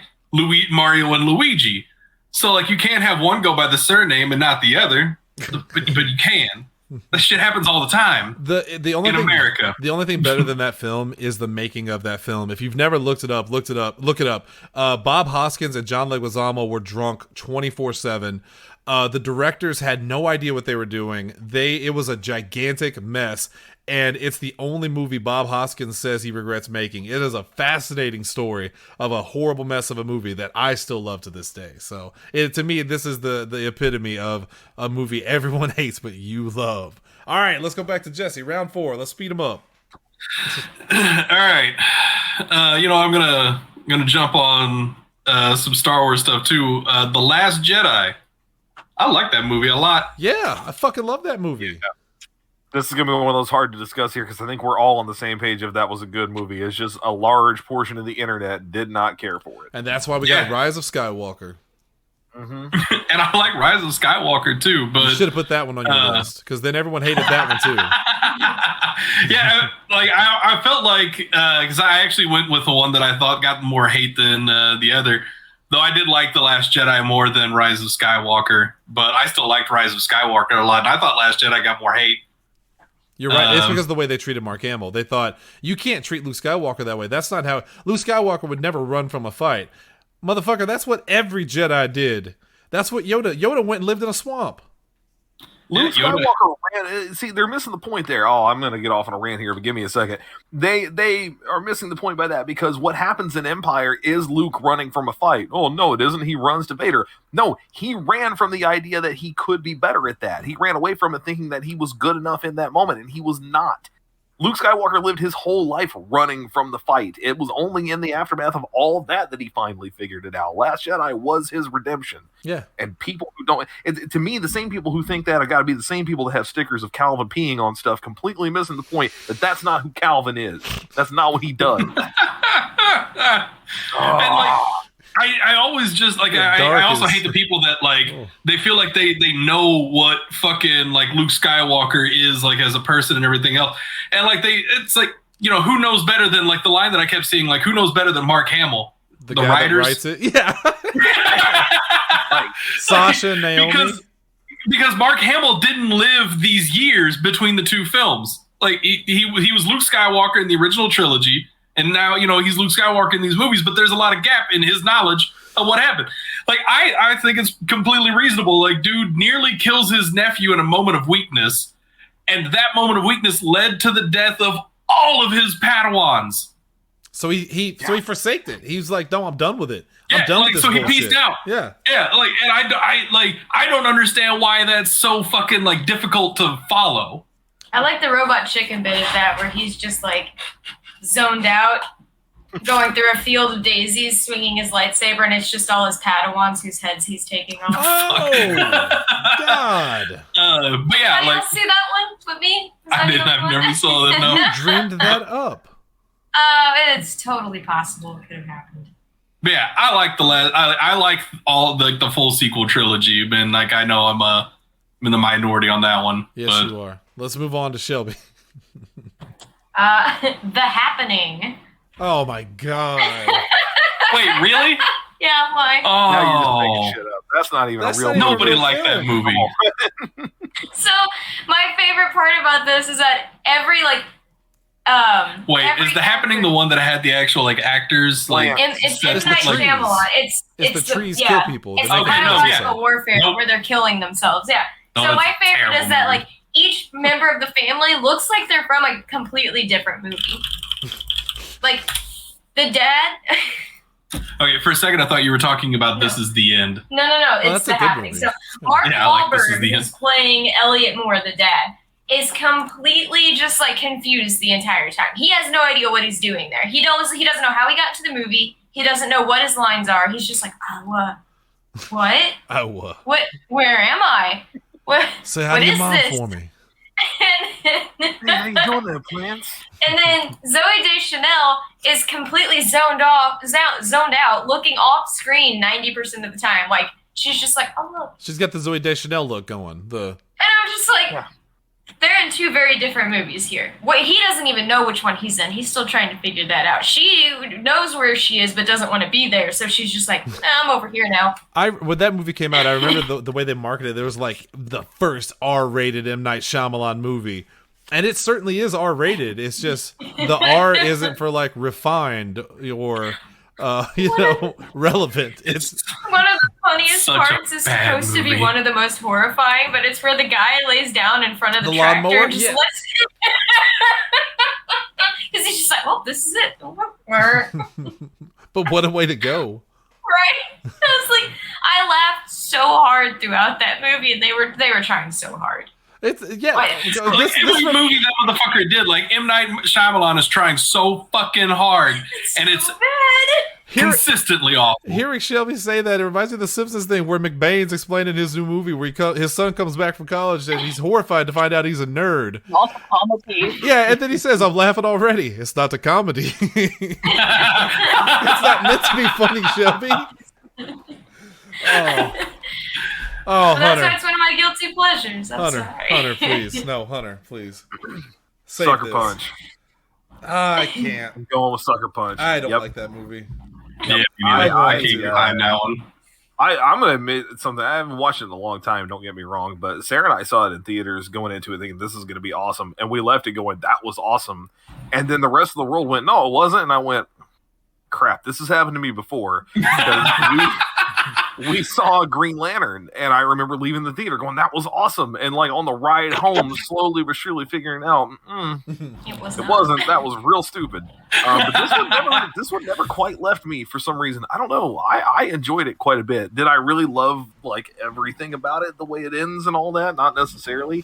Mario and Luigi. So like you can't have one go by the surname and not the other, but you can. That shit happens all the time The only in thing, America. The only thing better than that film is the making of that film. If you've never looked it up, look it up. Bob Hoskins and John Leguizamo were drunk 24/7. The directors had no idea what they were doing. It was a gigantic mess, and it's the only movie Bob Hoskins says he regrets making. It is a fascinating story of a horrible mess of a movie that I still love to this day. So, to me, this is the epitome of a movie everyone hates but you love. All right, let's go back to Jesse. Round 4. Let's speed him up. All right, I'm gonna jump on some Star Wars stuff too. The Last Jedi. I like that movie a lot. Yeah, I fucking love that movie. This is going to be one of those hard to discuss here because I think we're all on the same page if that was a good movie. It's just a large portion of the internet did not care for it. And that's why we got Rise of Skywalker. Mm-hmm. And I like Rise of Skywalker too, but You should have put that one on your list because then everyone hated that one too. yeah, like I felt like because I actually went with the one that I thought got more hate than the other. Though I did like The Last Jedi more than Rise of Skywalker, but I still liked Rise of Skywalker a lot. And I thought Last Jedi got more hate. You're right. It's because of the way they treated Mark Hamill. They thought, you can't treat Luke Skywalker that way. That's not how... Luke Skywalker would never run from a fight. Motherfucker, that's what every Jedi did. That's what Yoda went and lived in a swamp. Luke Yoda. Skywalker ran. See, they're missing the point there. Oh, I'm going to get off on a rant here, but give me a second. They are missing the point by that because what happens in Empire is Luke running from a fight. Oh, no, it isn't. He runs to Vader. No, he ran from the idea that he could be better at that. He ran away from it thinking that he was good enough in that moment, and he was not. Luke Skywalker lived his whole life running from the fight. It was only in the aftermath of all that he finally figured it out. Last Jedi was his redemption. Yeah. And people who don't... to me, the same people who think that have got to be the same people that have stickers of Calvin peeing on stuff, completely missing the point that that's not who Calvin is. That's not what he does. And like I always just like I also hate the people that like they feel like they know what fucking like Luke Skywalker is like as a person and everything else. And like it's like, who knows better than like the line that I kept seeing, like who knows better than Mark Hamill? The guy writers. that writes it. Yeah. Sasha and Naomi. Because Mark Hamill didn't live these years between the two films. Like he was Luke Skywalker in the original trilogy, And now, he's Luke Skywalker in these movies, but there's a lot of gap in his knowledge of what happened. Like, I think it's completely reasonable. Like, dude nearly kills his nephew in a moment of weakness. And that moment of weakness led to the death of all of his Padawans. So he forsaked it. He was like, "No, I'm done with it. Yeah, I'm done with this so he bullshit." peaced out. Yeah. Like, and I don't understand why that's so fucking like difficult to follow. I like the robot chicken bit of that, where he's just like zoned out, going through a field of daisies, swinging his lightsaber, and it's just all his Padawans whose heads he's taking off. Oh God! But yeah, Anyone else see that one with me? I didn't. I've never saw that. No. Who dreamed that up? It's totally possible it could have happened. But yeah, I like the last. I like all the full sequel trilogy, and like I know I'm in the minority on that one. Yes, but you are. Let's move on to Shelby. The Happening. Oh my God! Wait, really? Yeah, why? Now you're just Oh, making shit up. That's not even That's a real not even nobody real liked that film. movie. So my favorite part about this is that every Wait, every is the Happening the one that had the actual like actors like? It's It's the Night trees. Shyamalan. It's the trees kill people. It's They the make Okay, no, biological yeah. warfare Nope. where they're killing themselves. Yeah. No, So that's my a favorite terrible is that movie. like each member of the family looks like they're from a completely different movie. Like the dad. Okay, for a second I thought you were talking about This Is the End. No. Oh, It's that's a The good Happening. movie. So Mark Yeah, I like This Is Wahlberg, the who's End. playing Elliot Moore, the dad, is completely just like confused the entire time. He has no idea what he's doing there. He doesn't know how he got to the movie. He doesn't know what his lines are. He's just like, what? Oh, What? Where am I? What? say hi What to your is mom this? for me. How you doing there, plants? And then Zoe Deschanel is completely zoned out, looking off screen 90% of the time. Like she's just like, oh look, She's got the Zoe Deschanel look going. and I'm just like, they're in two very different movies here. He doesn't even know which one he's in. He's still trying to figure that out. She knows where she is, but doesn't want to be there. So she's just like, I'm over here now. When that movie came out, I remember the way they marketed it. There was like the first R-rated M. Night Shyamalan movie. And it certainly is R-rated. It's just the R isn't for like refined or relevant. It's One of the funniest Such a parts is bad supposed to be movie. one of the most horrifying, but it's where the guy lays down in front of the, The tractor lawnmower? and just Yeah. lets because he's just like, oh, this is it. Right? but what a way to go. I was like, I laughed so hard throughout that movie, and they were trying so hard. It's yeah. Wait. So Like this every movie that motherfucker did, like M. Night Shyamalan is trying so fucking hard, and it's so bad. consistently awful. Hearing Shelby say that, it reminds me of the Simpsons thing where McBain's explaining his new movie where his son comes back from college and he's horrified to find out he's a nerd. Not a comedy. Yeah, and then he says, "I'm laughing already. It's not a comedy. It's not meant to be funny, Shelby." Oh, Well, that's why Hunter, it's one of my guilty pleasures. I'm sorry. Hunter, please, no, Hunter, please. Save Sucker this. Punch. I can't. I'm going with Sucker Punch. I don't Yep. like that movie. Yeah, I keep behind that one. I'm gonna admit something. I haven't watched it in a long time. Don't get me wrong, but Sarah and I saw it in theaters, going into it thinking this is gonna be awesome, and we left it going, that was awesome. And then the rest of the world went, no, it wasn't, and I went, crap, this has happened to me before. Because we saw Green Lantern, and I remember leaving the theater going, that was awesome, and like on the ride home, slowly but surely figuring out, It was it not. wasn't. That was real stupid. But this one never quite left me for some reason. I don't know. I enjoyed it quite a bit. Did I really love like everything about it, the way it ends and all that? Not necessarily.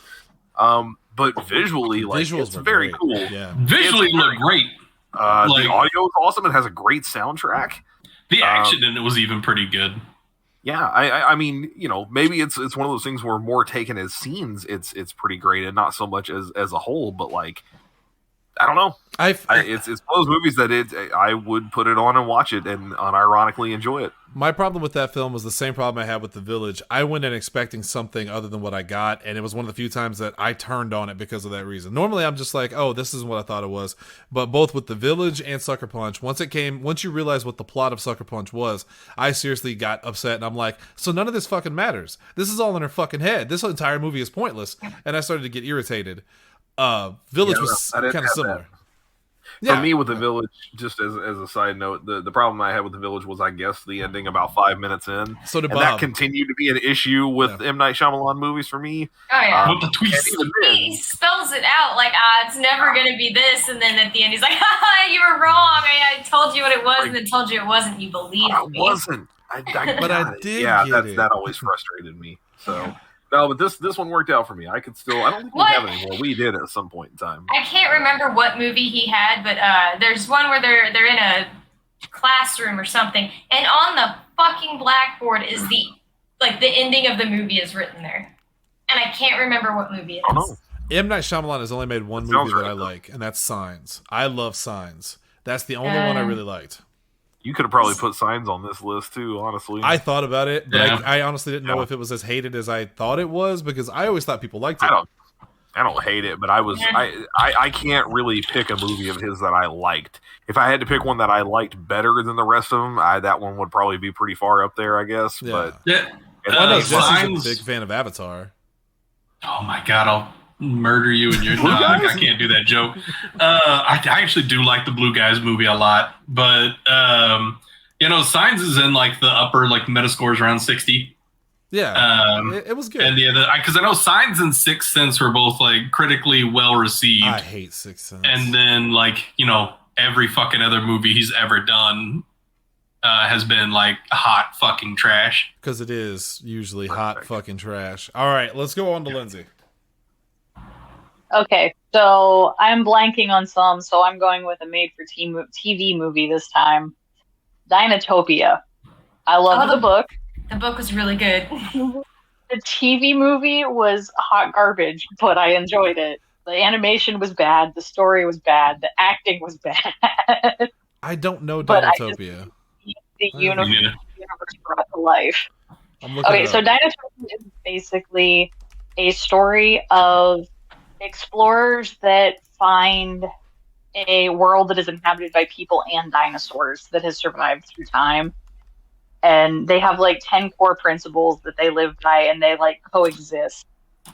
But visually, like Visuals it's were very great. cool. Yeah. Visually, It's it looked great. The Like- audio is awesome. It has a great soundtrack. The action in it was even pretty good. Yeah, I mean, you know, maybe it's one of those things where more taken as scenes, it's pretty great, and not so much as a whole. But like, I don't know. It's one of those movies that I would put it on and watch it and unironically enjoy it. My problem with that film was the same problem I had with The Village. I went in expecting something other than what I got, and it was one of the few times that I turned on it because of that reason. Normally, I'm just like, oh, this is what I thought it was. But both with The Village and Sucker Punch, once you realize what the plot of Sucker Punch was, I seriously got upset, and I'm like, so none of this fucking matters. This is all in her fucking head. This entire movie is pointless. And I started to get irritated. Village Yeah, was I didn't kind of have similar. For me, with The Village, just as a side note, the problem I had with The Village was, I guess, the ending about 5 minutes in. So did and Bob. that continued to be an issue with M. Night Shyamalan movies for me. Oh yeah. What the twist? And even then, He spells it out like, it's never gonna be this, and then at the end he's like, haha, you were wrong. I told you what it was, and then told you it wasn't. You believed me. it wasn't. But I did. Yeah, get it. that always frustrated me. So no, but this one worked out for me. I could still. I don't think we What? have any more. We did at some point in time. I can't remember what movie he had, but there's one where they're in a classroom or something, and on the fucking blackboard is the ending of the movie is written there, and I can't remember what movie it I don't is. know. M. Night Shyamalan has only made one That movie sounds that I right, though. like, and that's Signs. I love Signs. That's the only one I really liked. You could have probably put Signs on this list too. Honestly, I thought about it, but Yeah. I honestly didn't know Yeah. if it was as hated as I thought it was, because I always thought people liked it. I don't hate it, but I can't really pick a movie of his that I liked. If I had to pick one that I liked better than the rest of them, that one would probably be pretty far up there, I guess. Yeah. But Yeah. Well, I know Jesse's Signs. a big fan of Avatar. Oh my god, I'll murder you and your dog. I can't do that joke. I actually do like the Blue Guys movie a lot, but Signs is in like the upper like Metascores around 60. Yeah, it was good. And because I know Signs and Sixth Sense were both like critically well received. I hate Sixth Sense. And then every fucking other movie he's ever done has been like hot fucking trash. Because it is usually hot fucking trash. All right, let's go on to Lindsay. Okay, so I'm blanking on some, so I'm going with a made-for-TV movie this time. Dinotopia. I love the book. The book was really good. The TV movie was hot garbage, but I enjoyed it. The animation was bad. The story was bad. The acting was bad. I don't know But Dinotopia. The universe Yeah. brought to life. I'm looking Okay, it so up. Dinotopia is basically a story of explorers that find a world that is inhabited by people and dinosaurs that has survived through time. And they have like 10 core principles that they live by, and they like coexist.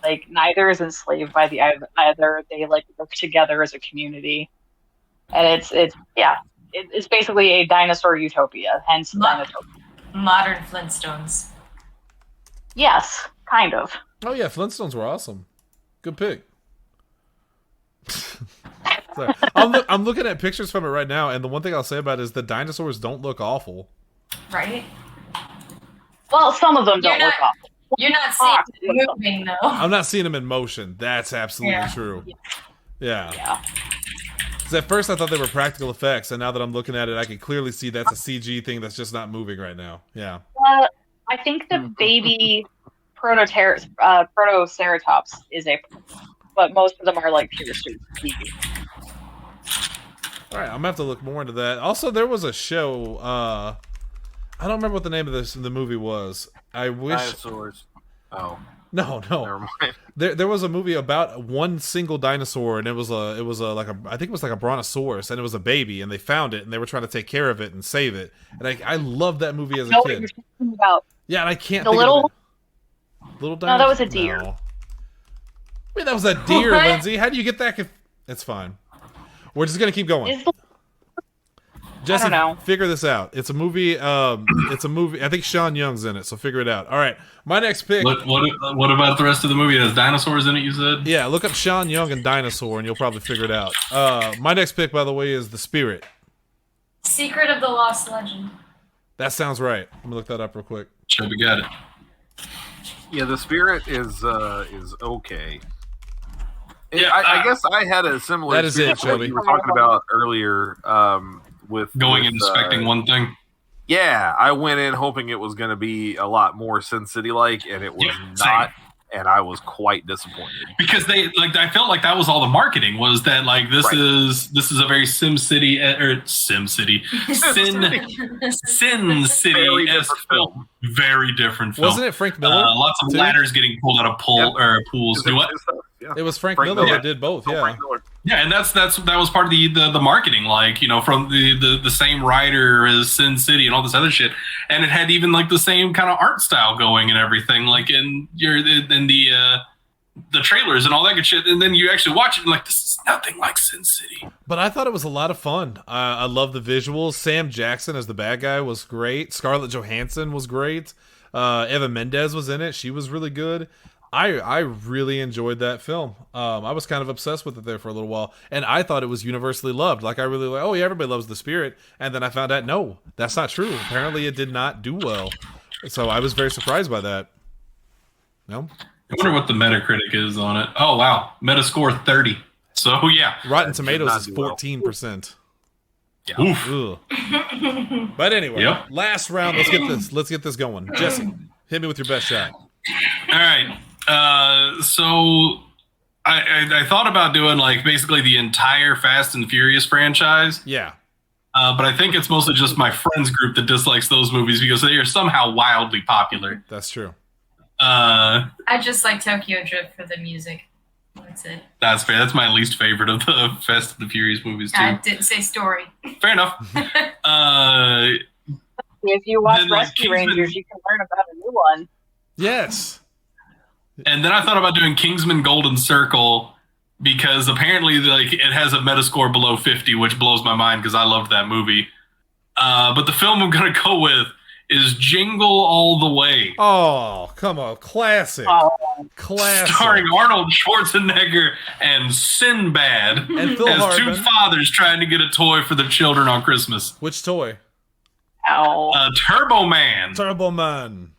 Like neither is enslaved by the other. They like work together as a community. And it's basically a dinosaur utopia, hence Dinotopia. Modern Flintstones. Yes, kind of. Oh yeah, Flintstones were awesome. Good pick. Sorry. I'm looking at pictures from it right now, and the one thing I'll say about it is the dinosaurs don't look awful. Right? Well, some of them don't You're look not- awful. You're not seeing it moving, though. I'm not seeing them in motion. That's absolutely true. Yeah. Yeah. Because at first I thought they were practical effects, and now that I'm looking at it, I can clearly see that's a CG thing that's just not moving right now. Yeah. I think the baby Protoceratops is but most of them are like pure suits. All right, I'm gonna have to look more into that. Also, there was a show. I don't remember what the name of the movie was. I wish. Dinosaurs. Oh, No. never mind. There was a movie about one single dinosaur, and it was I think it was like a brontosaurus, and it was a baby, and they found it, and they were trying to take care of it and save it. And I loved that movie as a know what you're kid. talking about. Yeah, and I can't. The think little. of it. Little dinosaur. No, that was a deer. No. Wait, that was a deer, What? Lindsay. How do you get that? It's fine. We're just gonna keep going. Is the, Jesse, I don't know. figure this out. It's a movie. It's a movie. I think Sean Young's in it, so figure it out. All right, my next pick. What about the rest of the movie? It has dinosaurs in it, you said? Yeah, look up Sean Young and dinosaur, and you'll probably figure it out. My next pick, by the way, is The Spirit. Secret of the Lost Legend. That sounds right. I'm gonna look that up real quick. Chubby got it. Yeah, The Spirit is okay. Yeah, I guess I had a similar That is it, experience to what Shelby. you were talking about earlier with Going with, and inspecting one thing. Yeah, I went in hoping it was going to be a lot more Sin City like, and it was Yeah, not. And I was quite disappointed. Because I felt like that was all the marketing was that like this Right. is a very Sin City Sin City Very different film. Very different film. Wasn't it Frank Miller? Lots of too? ladders getting pulled out of pools. Is Do it what? his stuff? Yeah. It was Frank Frank Miller Miller. that did both. Oh, Yeah. Frank Miller. Yeah, and that was part of the marketing, like from the same writer as Sin City and all this other shit, and it had even like the same kind of art style going and everything, like in the the trailers and all that good shit, and then you actually watch it and like, this is nothing like Sin City. But I thought it was a lot of fun. I love the visuals. Sam Jackson as the bad guy was great. Scarlett Johansson was great. Eva Mendes was in it. She was really good. I really enjoyed that film. I was kind of obsessed with it there for a little while, and I thought it was universally loved. Like, I really like, oh yeah, everybody loves The Spirit, and then I found out, no, that's not true. Apparently it did not do well. So I was very surprised by that. No? I wonder what the Metacritic is on it. Oh, wow. Metascore 30. So, yeah. Rotten Tomatoes is 14%. Yeah. Oof. But anyway, Yep. last round. Let's get this going. Jesse, hit me with your best shot. All right. So I thought about doing like basically the entire Fast and Furious franchise. Yeah. But I think it's mostly just my friends group that dislikes those movies because they are somehow wildly popular. That's true. I just like Tokyo Drift for the music. That's it. That's fair. That's my least favorite of the Fast and the Furious movies too. I didn't say story. Fair enough. If you watch Then, like, Rescue Kingsman- Rangers, you can learn about a new one. Yes. And then I thought about doing Kingsman Golden Circle because apparently like it has a Metascore below 50, which blows my mind because I loved that movie. But the film I'm going to go with is Jingle All the Way. Oh, come on. Classic. Oh, Classic. Starring Arnold Schwarzenegger and Sinbad And Phil as two Hartman. fathers trying to get a toy for their children on Christmas. Which toy? ow. Turbo Man. Turbo Man.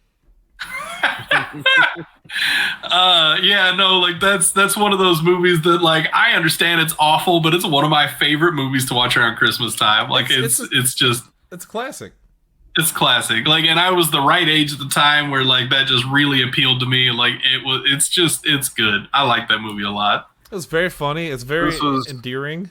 Yeah, no, like that's one of those movies that like I understand it's awful, but it's one of my favorite movies to watch around Christmas time. Like it's just It's classic. it's classic. Like, and I was the right age at the time where like that just really appealed to me. Like it's good. I like that movie a lot. It was very funny. It's very This was- endearing.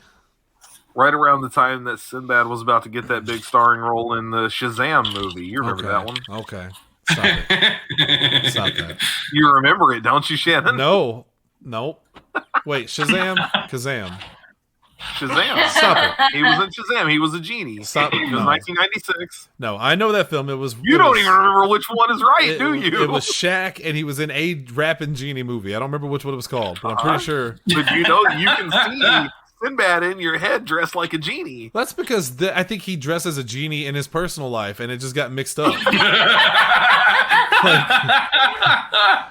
Right around the time that Sinbad was about to get that big starring role in the Shazam movie. You remember that one? Okay. Stop it. Stop that. You remember it, don't you, Shannon? No. Nope. Wait, Shazam? Kazam. Shazam. Stop it. He was in Shazam. He was a genie. Stop it. It was No. 1996. No, I know that film. It was. You it don't was- even remember which one is right, do you? It was Shaq, and he was in a rapping genie movie. I don't remember which one it was called, but I'm pretty sure. But you know, you can see Sinbad in your head dressed like a genie. That's because I think he dressed as a genie in his personal life, and it just got mixed up.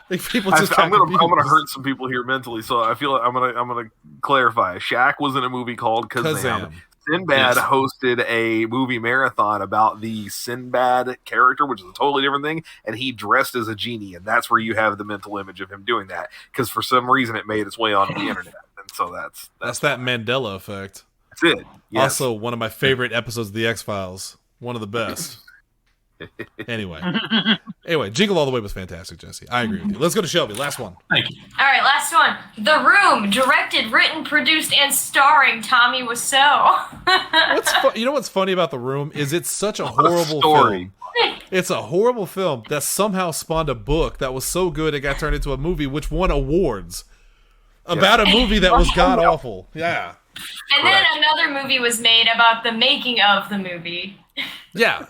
Like people just I'm got gonna confused. hurt some people here mentally, so I feel like I'm gonna clarify. Shaq was in a movie called Kazam. Kazam. Sinbad Yes. hosted a movie marathon about the Sinbad character, which is a totally different thing, and he dressed as a genie, and that's where you have the mental image of him doing that, because for some reason it made its way onto the internet, and so That's that Mandela effect. that's it. Yes. Also, one of my favorite episodes of the X-Files. One of the best. Anyway, Jingle All the Way was fantastic, Jesse. I agree with you. Let's go to Shelby. Last one. Thank you. All right, last one. The Room, directed, written, produced, and starring Tommy Wiseau. You know what's funny about The Room is it's such a horrible story. film. It's a horrible film that somehow spawned a book that was so good it got turned into a movie which won awards about a movie that was god awful. Yeah. And then another movie was made about the making of the movie. Yeah.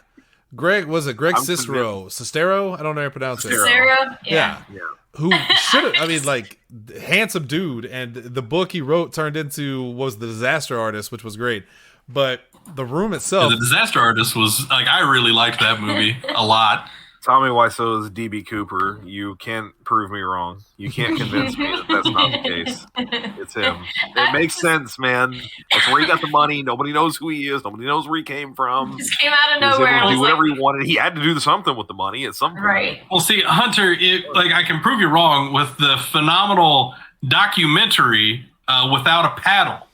Greg I'm Sestero? I don't know how to pronounce it. Sarah? Yeah. Yeah. Who should have, I mean, like, handsome dude. And the book he wrote turned into was The Disaster Artist, which was great. But The Room itself. The Disaster Artist was like I really liked that movie a lot. Tommy Wiseau is DB Cooper. You can't prove me wrong. You can't convince me that that's not the case. It's him. It makes sense, man. That's where he got the money. Nobody knows who he is. Nobody knows where he came from. Just came out of He was nowhere. able I to do was whatever like, he wanted. He had to do something with the money at some point. right. Well, see, Hunter, like I can prove you wrong with the phenomenal documentary Without a Paddle,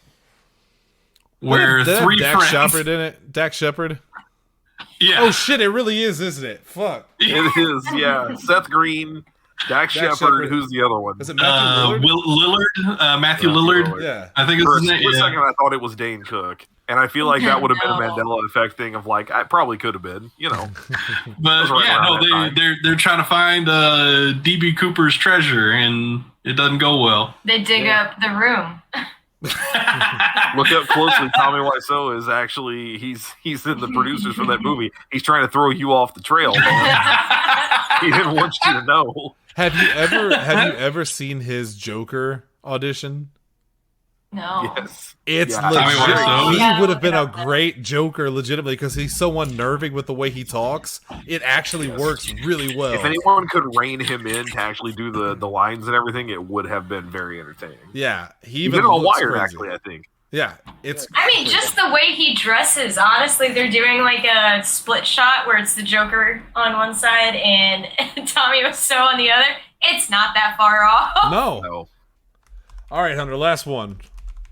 where Did that have three Dak friends. Shepard in it? Dak Shepard? Yeah. Oh, shit, it really is, isn't it? Fuck. It is, yeah. Seth Green, Dak Shepard. Shepard. Who's the other one? Is it Matthew Lillard? Matthew Matthew Lillard. Lillard. Yeah. I think For a it's his split name. second, I thought it was Dane Cook. And I feel like that would have been a No. Mandela effect thing of like, I probably could have been, you know. But was right yeah, around that no, time. they're trying to find DB Cooper's treasure, and it doesn't go well. They dig up the room. Look up closely. Tommy Wiseau is actually, he's in the producers for that movie. He's trying to throw you off the trail, man. He didn't want you to know. Have you ever seen his Joker audition? No. Yes. It's Yeah. legit. Tommy Wiseau? He Yeah, would have been a look it up. great Joker, legitimately, because he's so unnerving with the way he talks. It actually works really well. If anyone could rein him in to actually do the lines and everything, it would have been very entertaining. Yeah, he He even did it on looks Wired, crazy. actually, I think. Yeah, it's. I mean, just the way he dresses. Honestly, they're doing like a split shot where it's the Joker on one side and Tommy Wiseau on the other. It's not that far off. No. No. All right, Hunter. Last one.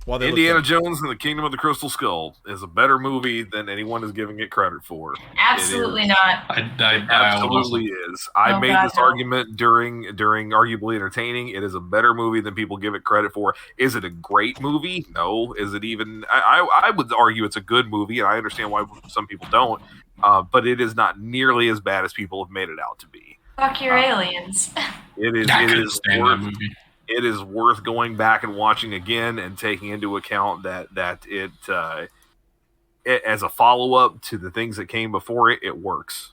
While they look Indiana up. Jones and the Kingdom of the Crystal Skull is a better movie than anyone is giving it credit for. Absolutely not. Absolutely is. I Oh, made God, this no. argument during Arguably Entertaining. It is a better movie than people give it credit for. Is it a great movie? No. Is it even? I would argue it's a good movie, and I understand why some people don't. But it is not nearly as bad as people have made it out to be. Fuck your aliens. It is. I It couldn't is stand worth. that movie. It is worth going back and watching again and taking into account that it as a follow up to the things that came before it. It works.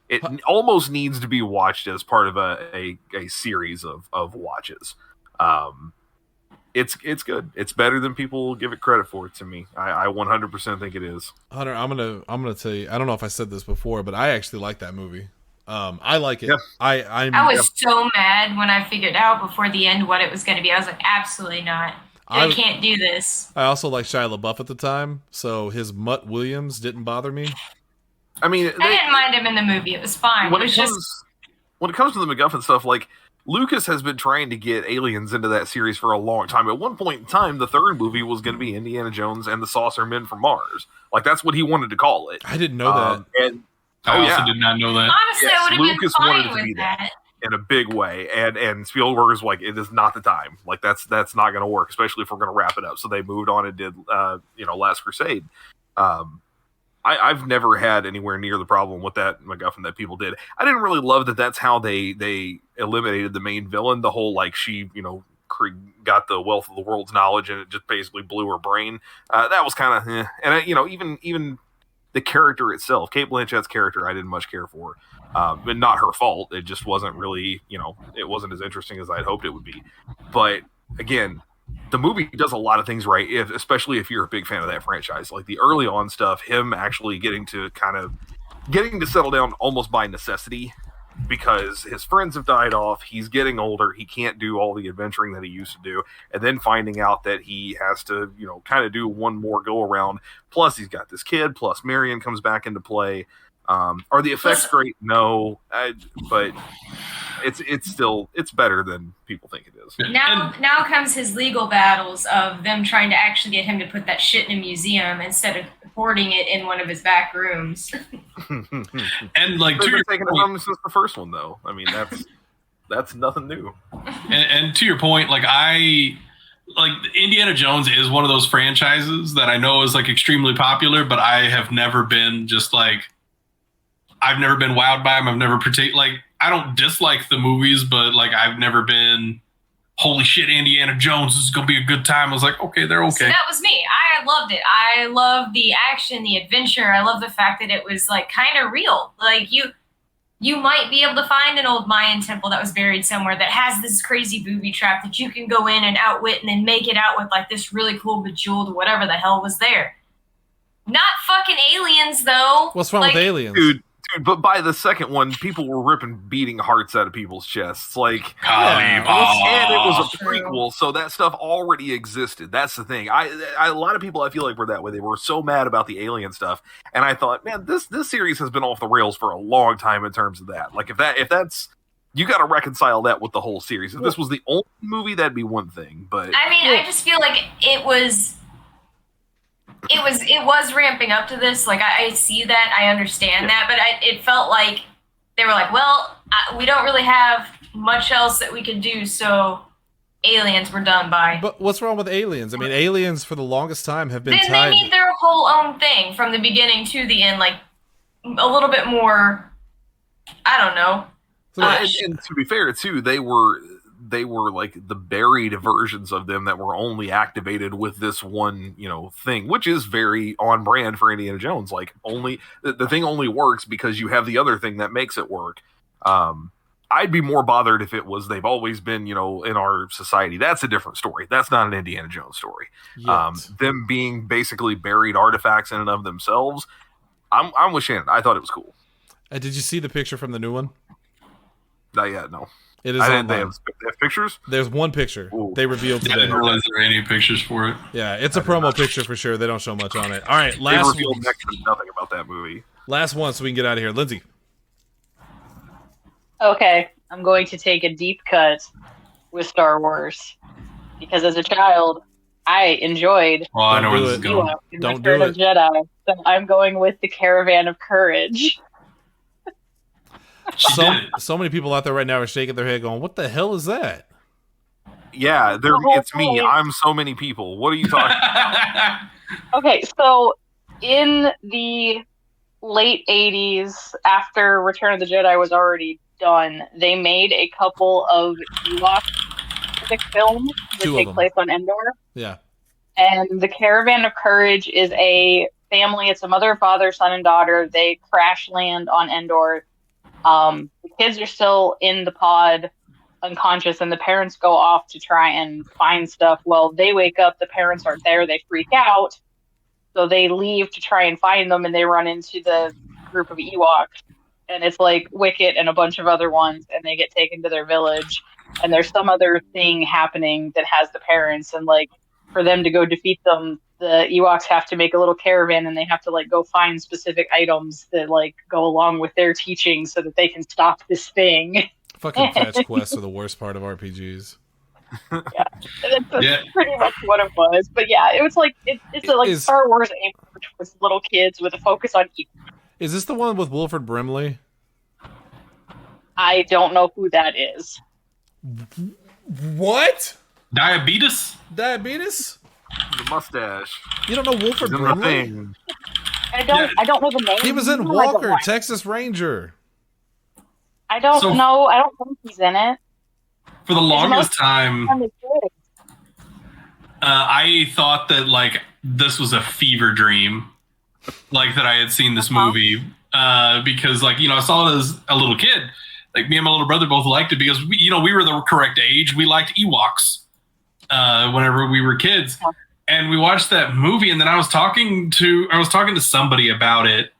It almost needs to be watched as part of a series of watches. It's good. It's better than people give it credit for. To me, I 100% think it is. Hunter, I'm gonna tell you. I don't know if I said this before, but I actually like that movie. I like it. Yep. I was so mad when I figured out before the end what it was going to be. I was like, absolutely not. I can't do this. I also like Shia LaBeouf at the time, so his Mutt Williams didn't bother me. I mean, I didn't mind him in the movie. It was fine. when It it was comes to the MacGuffin stuff, like Lucas has been trying to get aliens into that series for a long time. At one point in time, the third movie was going to be Indiana Jones and the Saucer Men from Mars. Like that's what he wanted to call it. I didn't know that. And I also did not know that. honestly, Yes, I would have been Lucas wanted fine it to be with that. that. in a big way, and Spielberg was like, it is not the time. Like that's not going to work, especially if we're going to wrap it up. So they moved on and did Last Crusade. I've never had anywhere near the problem with that MacGuffin that people did. I didn't really love that. That's how they eliminated the main villain. The whole like she got the wealth of the world's knowledge and it just basically blew her brain. That was kind of and even the character itself, Cate Blanchett's character, I didn't much care for. But not her fault. It just wasn't really, it wasn't as interesting as I'd hoped it would be. But again, the movie does a lot of things right, especially if you're a big fan of that franchise. Like the early on stuff, him actually getting to settle down almost by necessity because his friends have died off. He's getting older. He can't do all the adventuring that he used to do. And then finding out that he has to, kind of do one more go around. Plus he's got this kid. Plus Marion comes back into play. Are the effects great? No, but it's better than people think it is. Now comes his legal battles of them trying to actually get him to put that shit in a museum instead of hoarding it in one of his back rooms. And like They've been taking it from him since the first one, though. I mean, that's nothing new. And to your point, like Indiana Jones is one of those franchises that I know is like extremely popular, but I have never been I've never been wowed by them. I've never I don't dislike the movies, but like I've never been, holy shit, Indiana Jones, this is gonna be a good time. I was like, okay, they're okay. So that was me. I loved it. I loved the action, the adventure. I love the fact that it was like kind of real. Like you might be able to find an old Mayan temple that was buried somewhere that has this crazy booby trap that you can go in and outwit and then make it out with like this really cool bejeweled whatever the hell was there. Not fucking aliens though. What's wrong with aliens? Dude, but by the second one, people were beating hearts out of people's chests. Like, and it was a prequel, so that stuff already existed. That's the thing. A lot of people, I feel like, were that way. They were so mad about the alien stuff, and I thought, man, this series has been off the rails for a long time in terms of that. Like, if that's you got to reconcile that with the whole series. If this was the only movie, that'd be one thing. But I mean, I just feel like it was ramping up to this. Like I see that, I understand that, but it felt like they were like, well, we don't really have much else that we can do, so aliens were done by. But what's wrong with aliens? I mean, aliens for the longest time have been They tied. need their whole own thing from the beginning to the end, like a little bit more. I don't know. and to be fair, too, they were like the buried versions of them that were only activated with this one, thing, which is very on brand for Indiana Jones. Like the thing only works because you have the other thing that makes it work. I'd be more bothered if it was they've always been, in our society. That's a different story. That's not an Indiana Jones story. Yet. Them being basically buried artifacts in and of themselves. I'm with Shannon. I thought it was cool. Did you see the picture from the new one? Not yet, no. It is I online. didn't. They have pictures. There's one picture Ooh. they revealed I today. didn't realize there were any pictures for it. Yeah, it's a promo picture for sure. They don't show much on it. All right, They last revealed one. next to nothing about that movie. Last one, so we can get out of here. Lindsay. Okay, I'm going to take a deep cut with Star Wars because as a child, I enjoyed Well, I know where do this is it. going. Ewok in Don't Return do of Jedi. So I'm going with the Caravan of Courage. She did it. So many people out there right now are shaking their head going, what the hell is that? Yeah, The whole it's me. point- I'm so many people. What are you talking? Okay, so in the late 80s, after Return of the Jedi was already done, they made a couple of Ewok-specific films that Two of take them. place on Endor. Yeah. And the Caravan of Courage is a family. It's a mother, father, son, and daughter. They crash land on Endor. The kids are still in the pod, unconscious, and the parents go off to try and find stuff. Well, they wake up. The parents aren't there. They freak out. So they leave to try and find them, and they run into the group of Ewoks. And it's like Wicket and a bunch of other ones, and they get taken to their village. And there's some other thing happening that has the parents, and like for them to go defeat them, the Ewoks have to make a little caravan, and they have to like go find specific items that like go along with their teaching so that they can stop this thing. Fucking fetch quests are the worst part of RPGs. And that's Yeah. pretty much what it was. But yeah, it was like it's like Is- Star Wars aimed towards little kids with a focus on Ewoks. Is this the one with Wilford Brimley? I don't know who that is. What? Diabetes? Diabetes? The mustache. You don't know Wilford He's in the Brimley? thing. I don't know the name. He was in No, I don't Walker, know. Texas Ranger. I don't So- know. I don't think he's in it. For the longest time, On the kids. I thought that like this was a fever dream, like that I had seen this movie because like I saw it as a little kid. Like me and my little brother both liked it because we were the correct age. We liked Ewoks whenever we were kids, and we watched that movie. And then I was talking to somebody about it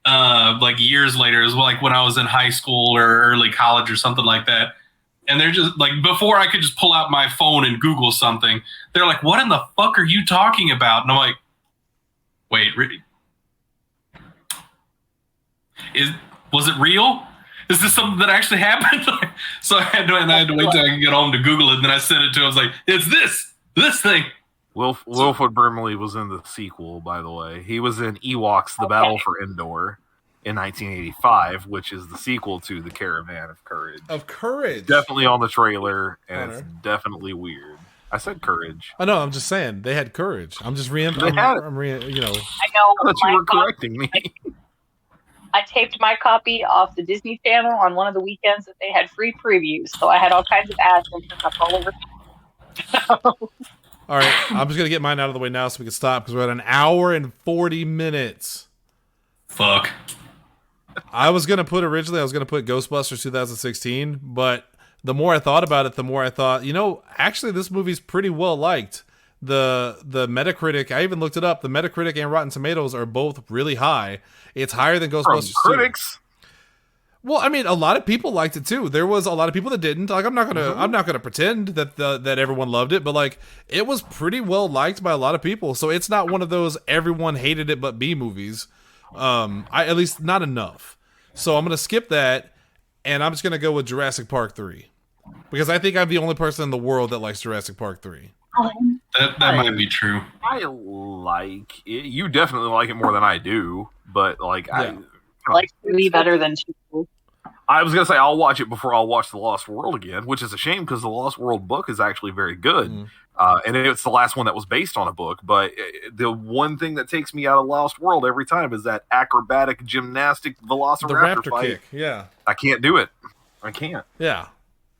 like years later. It was like when I was in high school or early college or something like that. And they're just like, before I could just pull out my phone and Google something, they're like, what in the fuck are you talking about? And I'm like, wait, was it real? Is this something that actually happened? So I had to wait till I could get home to Google it. And then I sent it to him. I was like, it's this thing. Wilford Brimley was in the sequel, by the way. He was in Ewoks: The Battle for Endor in 1985, which is the sequel to The Caravan of Courage. Of Courage. Definitely on the trailer, and it's Hunter. definitely weird. I said courage. I know, I'm just saying. They had courage. I'm just They had it. I know. I thought you were correcting me. I taped my copy off the Disney Channel on one of the weekends that they had free previews, so I had all kinds of ads and stuff all over. All right, I'm just going to get mine out of the way now so we can stop because we're at an hour and 40 minutes. Fuck. I was going to put Ghostbusters 2016, but the more I thought about it, the more I thought, actually this movie's pretty well liked. The Metacritic, I even looked it up, the Metacritic and Rotten Tomatoes are both really high. It's higher than From Ghostbusters 2. critics. Well, I mean, a lot of people liked it too. There was a lot of people that didn't. Like, I'm not gonna pretend that everyone loved it, but like, it was pretty well liked by a lot of people. So it's not one of those everyone hated it but B movies. At least not enough. So I'm gonna skip that, and I'm just gonna go with Jurassic Park 3 because I think I'm the only person in the world that likes Jurassic Park 3. That might be true. I like it. You definitely like it more than I do, but like Yeah. I like 3 better than 2. I was gonna say I'll watch it before I'll watch The Lost World again, which is a shame because the Lost World book is actually very good, and it's the last one that was based on a book. But the one thing that takes me out of Lost World every time is that acrobatic gymnastic The velociraptor Raptor fight. kick, yeah, I can't do it. I can't. yeah.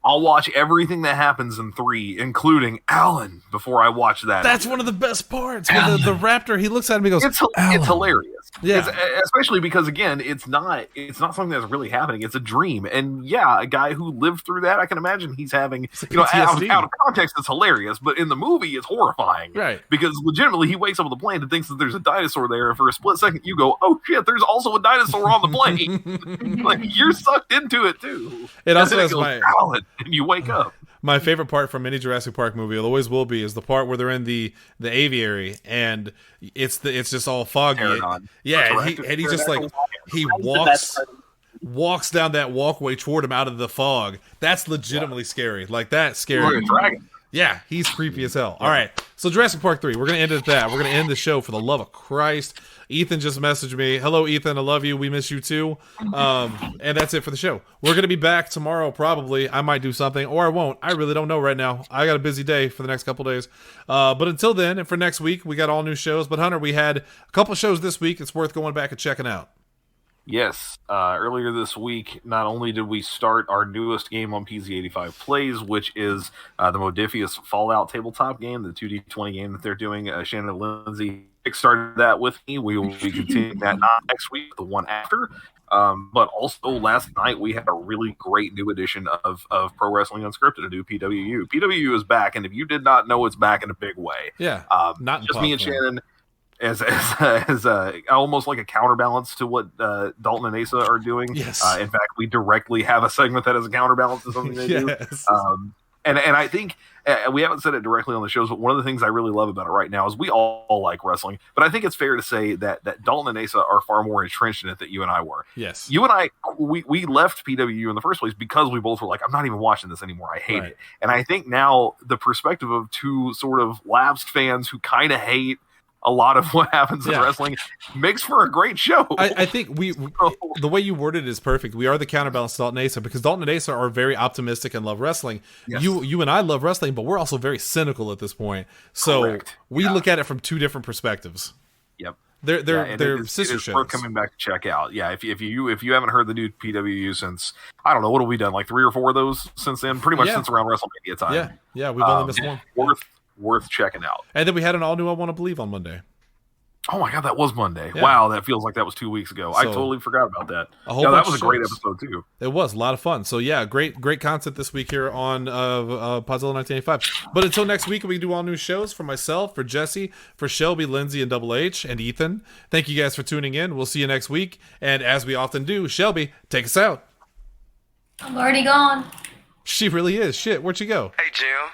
I'll watch everything that happens in 3, including Alan, before I watch that. That's one of the best parts. When the raptor, he looks at him, he goes, It's hilarious. Yeah. Especially because, again, it's not something that's really happening. It's a dream. And yeah, a guy who lived through that, I can imagine he's having, out of context, it's hilarious, but in the movie, it's horrifying. Right. Because legitimately, he wakes up on the plane and thinks that there's a dinosaur there, and for a split second, you go, oh shit, there's also a dinosaur on the plane. Like, you're sucked into it, too. It also has Alan, and you wake up. My favorite part from any Jurassic Park movie, it always will be, is the part where they're in the aviary and it's just all foggy. Yeah, and he's just like, he walks down that walkway toward him out of the fog. That's legitimately scary. Like, that's scary. Yeah, he's creepy as hell. All right, so Jurassic Park 3, we're going to end it at that. We're going to end the show, for the love of Christ. Ethan just messaged me. Hello, Ethan. I love you. We miss you too. And that's it for the show. We're going to be back tomorrow, probably. I might do something, or I won't. I really don't know right now. I got a busy day for the next couple days. But until then, and for next week, we got all new shows. But Hunter, we had a couple shows this week. It's worth going back and checking out. Yes, earlier this week, not only did we start our newest game on PZ85 Plays, which is the Modifius Fallout tabletop game, the 2D20 game that they're doing. Shannon and Lindsay started that with me. We will be continuing that not next week, the one after. But also last night we had a really great new edition of Pro Wrestling Unscripted, a new PWU. PWU is back, and if you did not know, it's back in a big way. Yeah, not just me and Shannon. As almost like a counterbalance to what Dalton and Asa are doing. Yes. In fact, we directly have a segment that is a counterbalance to something they do. And I think we haven't said it directly on the shows, but one of the things I really love about it right now is we all like wrestling. But I think it's fair to say that Dalton and Asa are far more entrenched in it than you and I were. Yes. You and I, we left PWU in the first place because we both were like, I'm not even watching this anymore. I hate it. And I think now the perspective of two sort of lapsed fans who kind of hate a lot of what happens in wrestling makes for a great show. I think the way you worded it is perfect. We are the counterbalance to Dalton and Asa, because Dalton and Asa are very optimistic and love wrestling. Yes. You and I love wrestling, but we're also very cynical at this point. So we look at it from two different perspectives. Yep. They're sister shows. Worth coming back to check out. Yeah, if you haven't heard the new PWU since, I don't know, what have we done? Like 3 or 4 of those since then? Pretty much since around WrestleMania time. Yeah, we've only missed one. Worth checking out. And then we had an all-new I Want to Believe on Monday. Oh my God, that was Monday. Yeah. Wow, that feels like that was 2 weeks ago. I totally forgot about that. That was a great episode too. It was a lot of fun. So yeah, great content this week here on Podzilla 1985. But until next week, we do all new shows for myself, for Jesse, for Shelby, Lindsay, and Double H, and Ethan. Thank you guys for tuning in. We'll see you next week. And as we often do, Shelby, take us out. I'm already gone. She really is. Shit, where'd she go? Hey, Jim.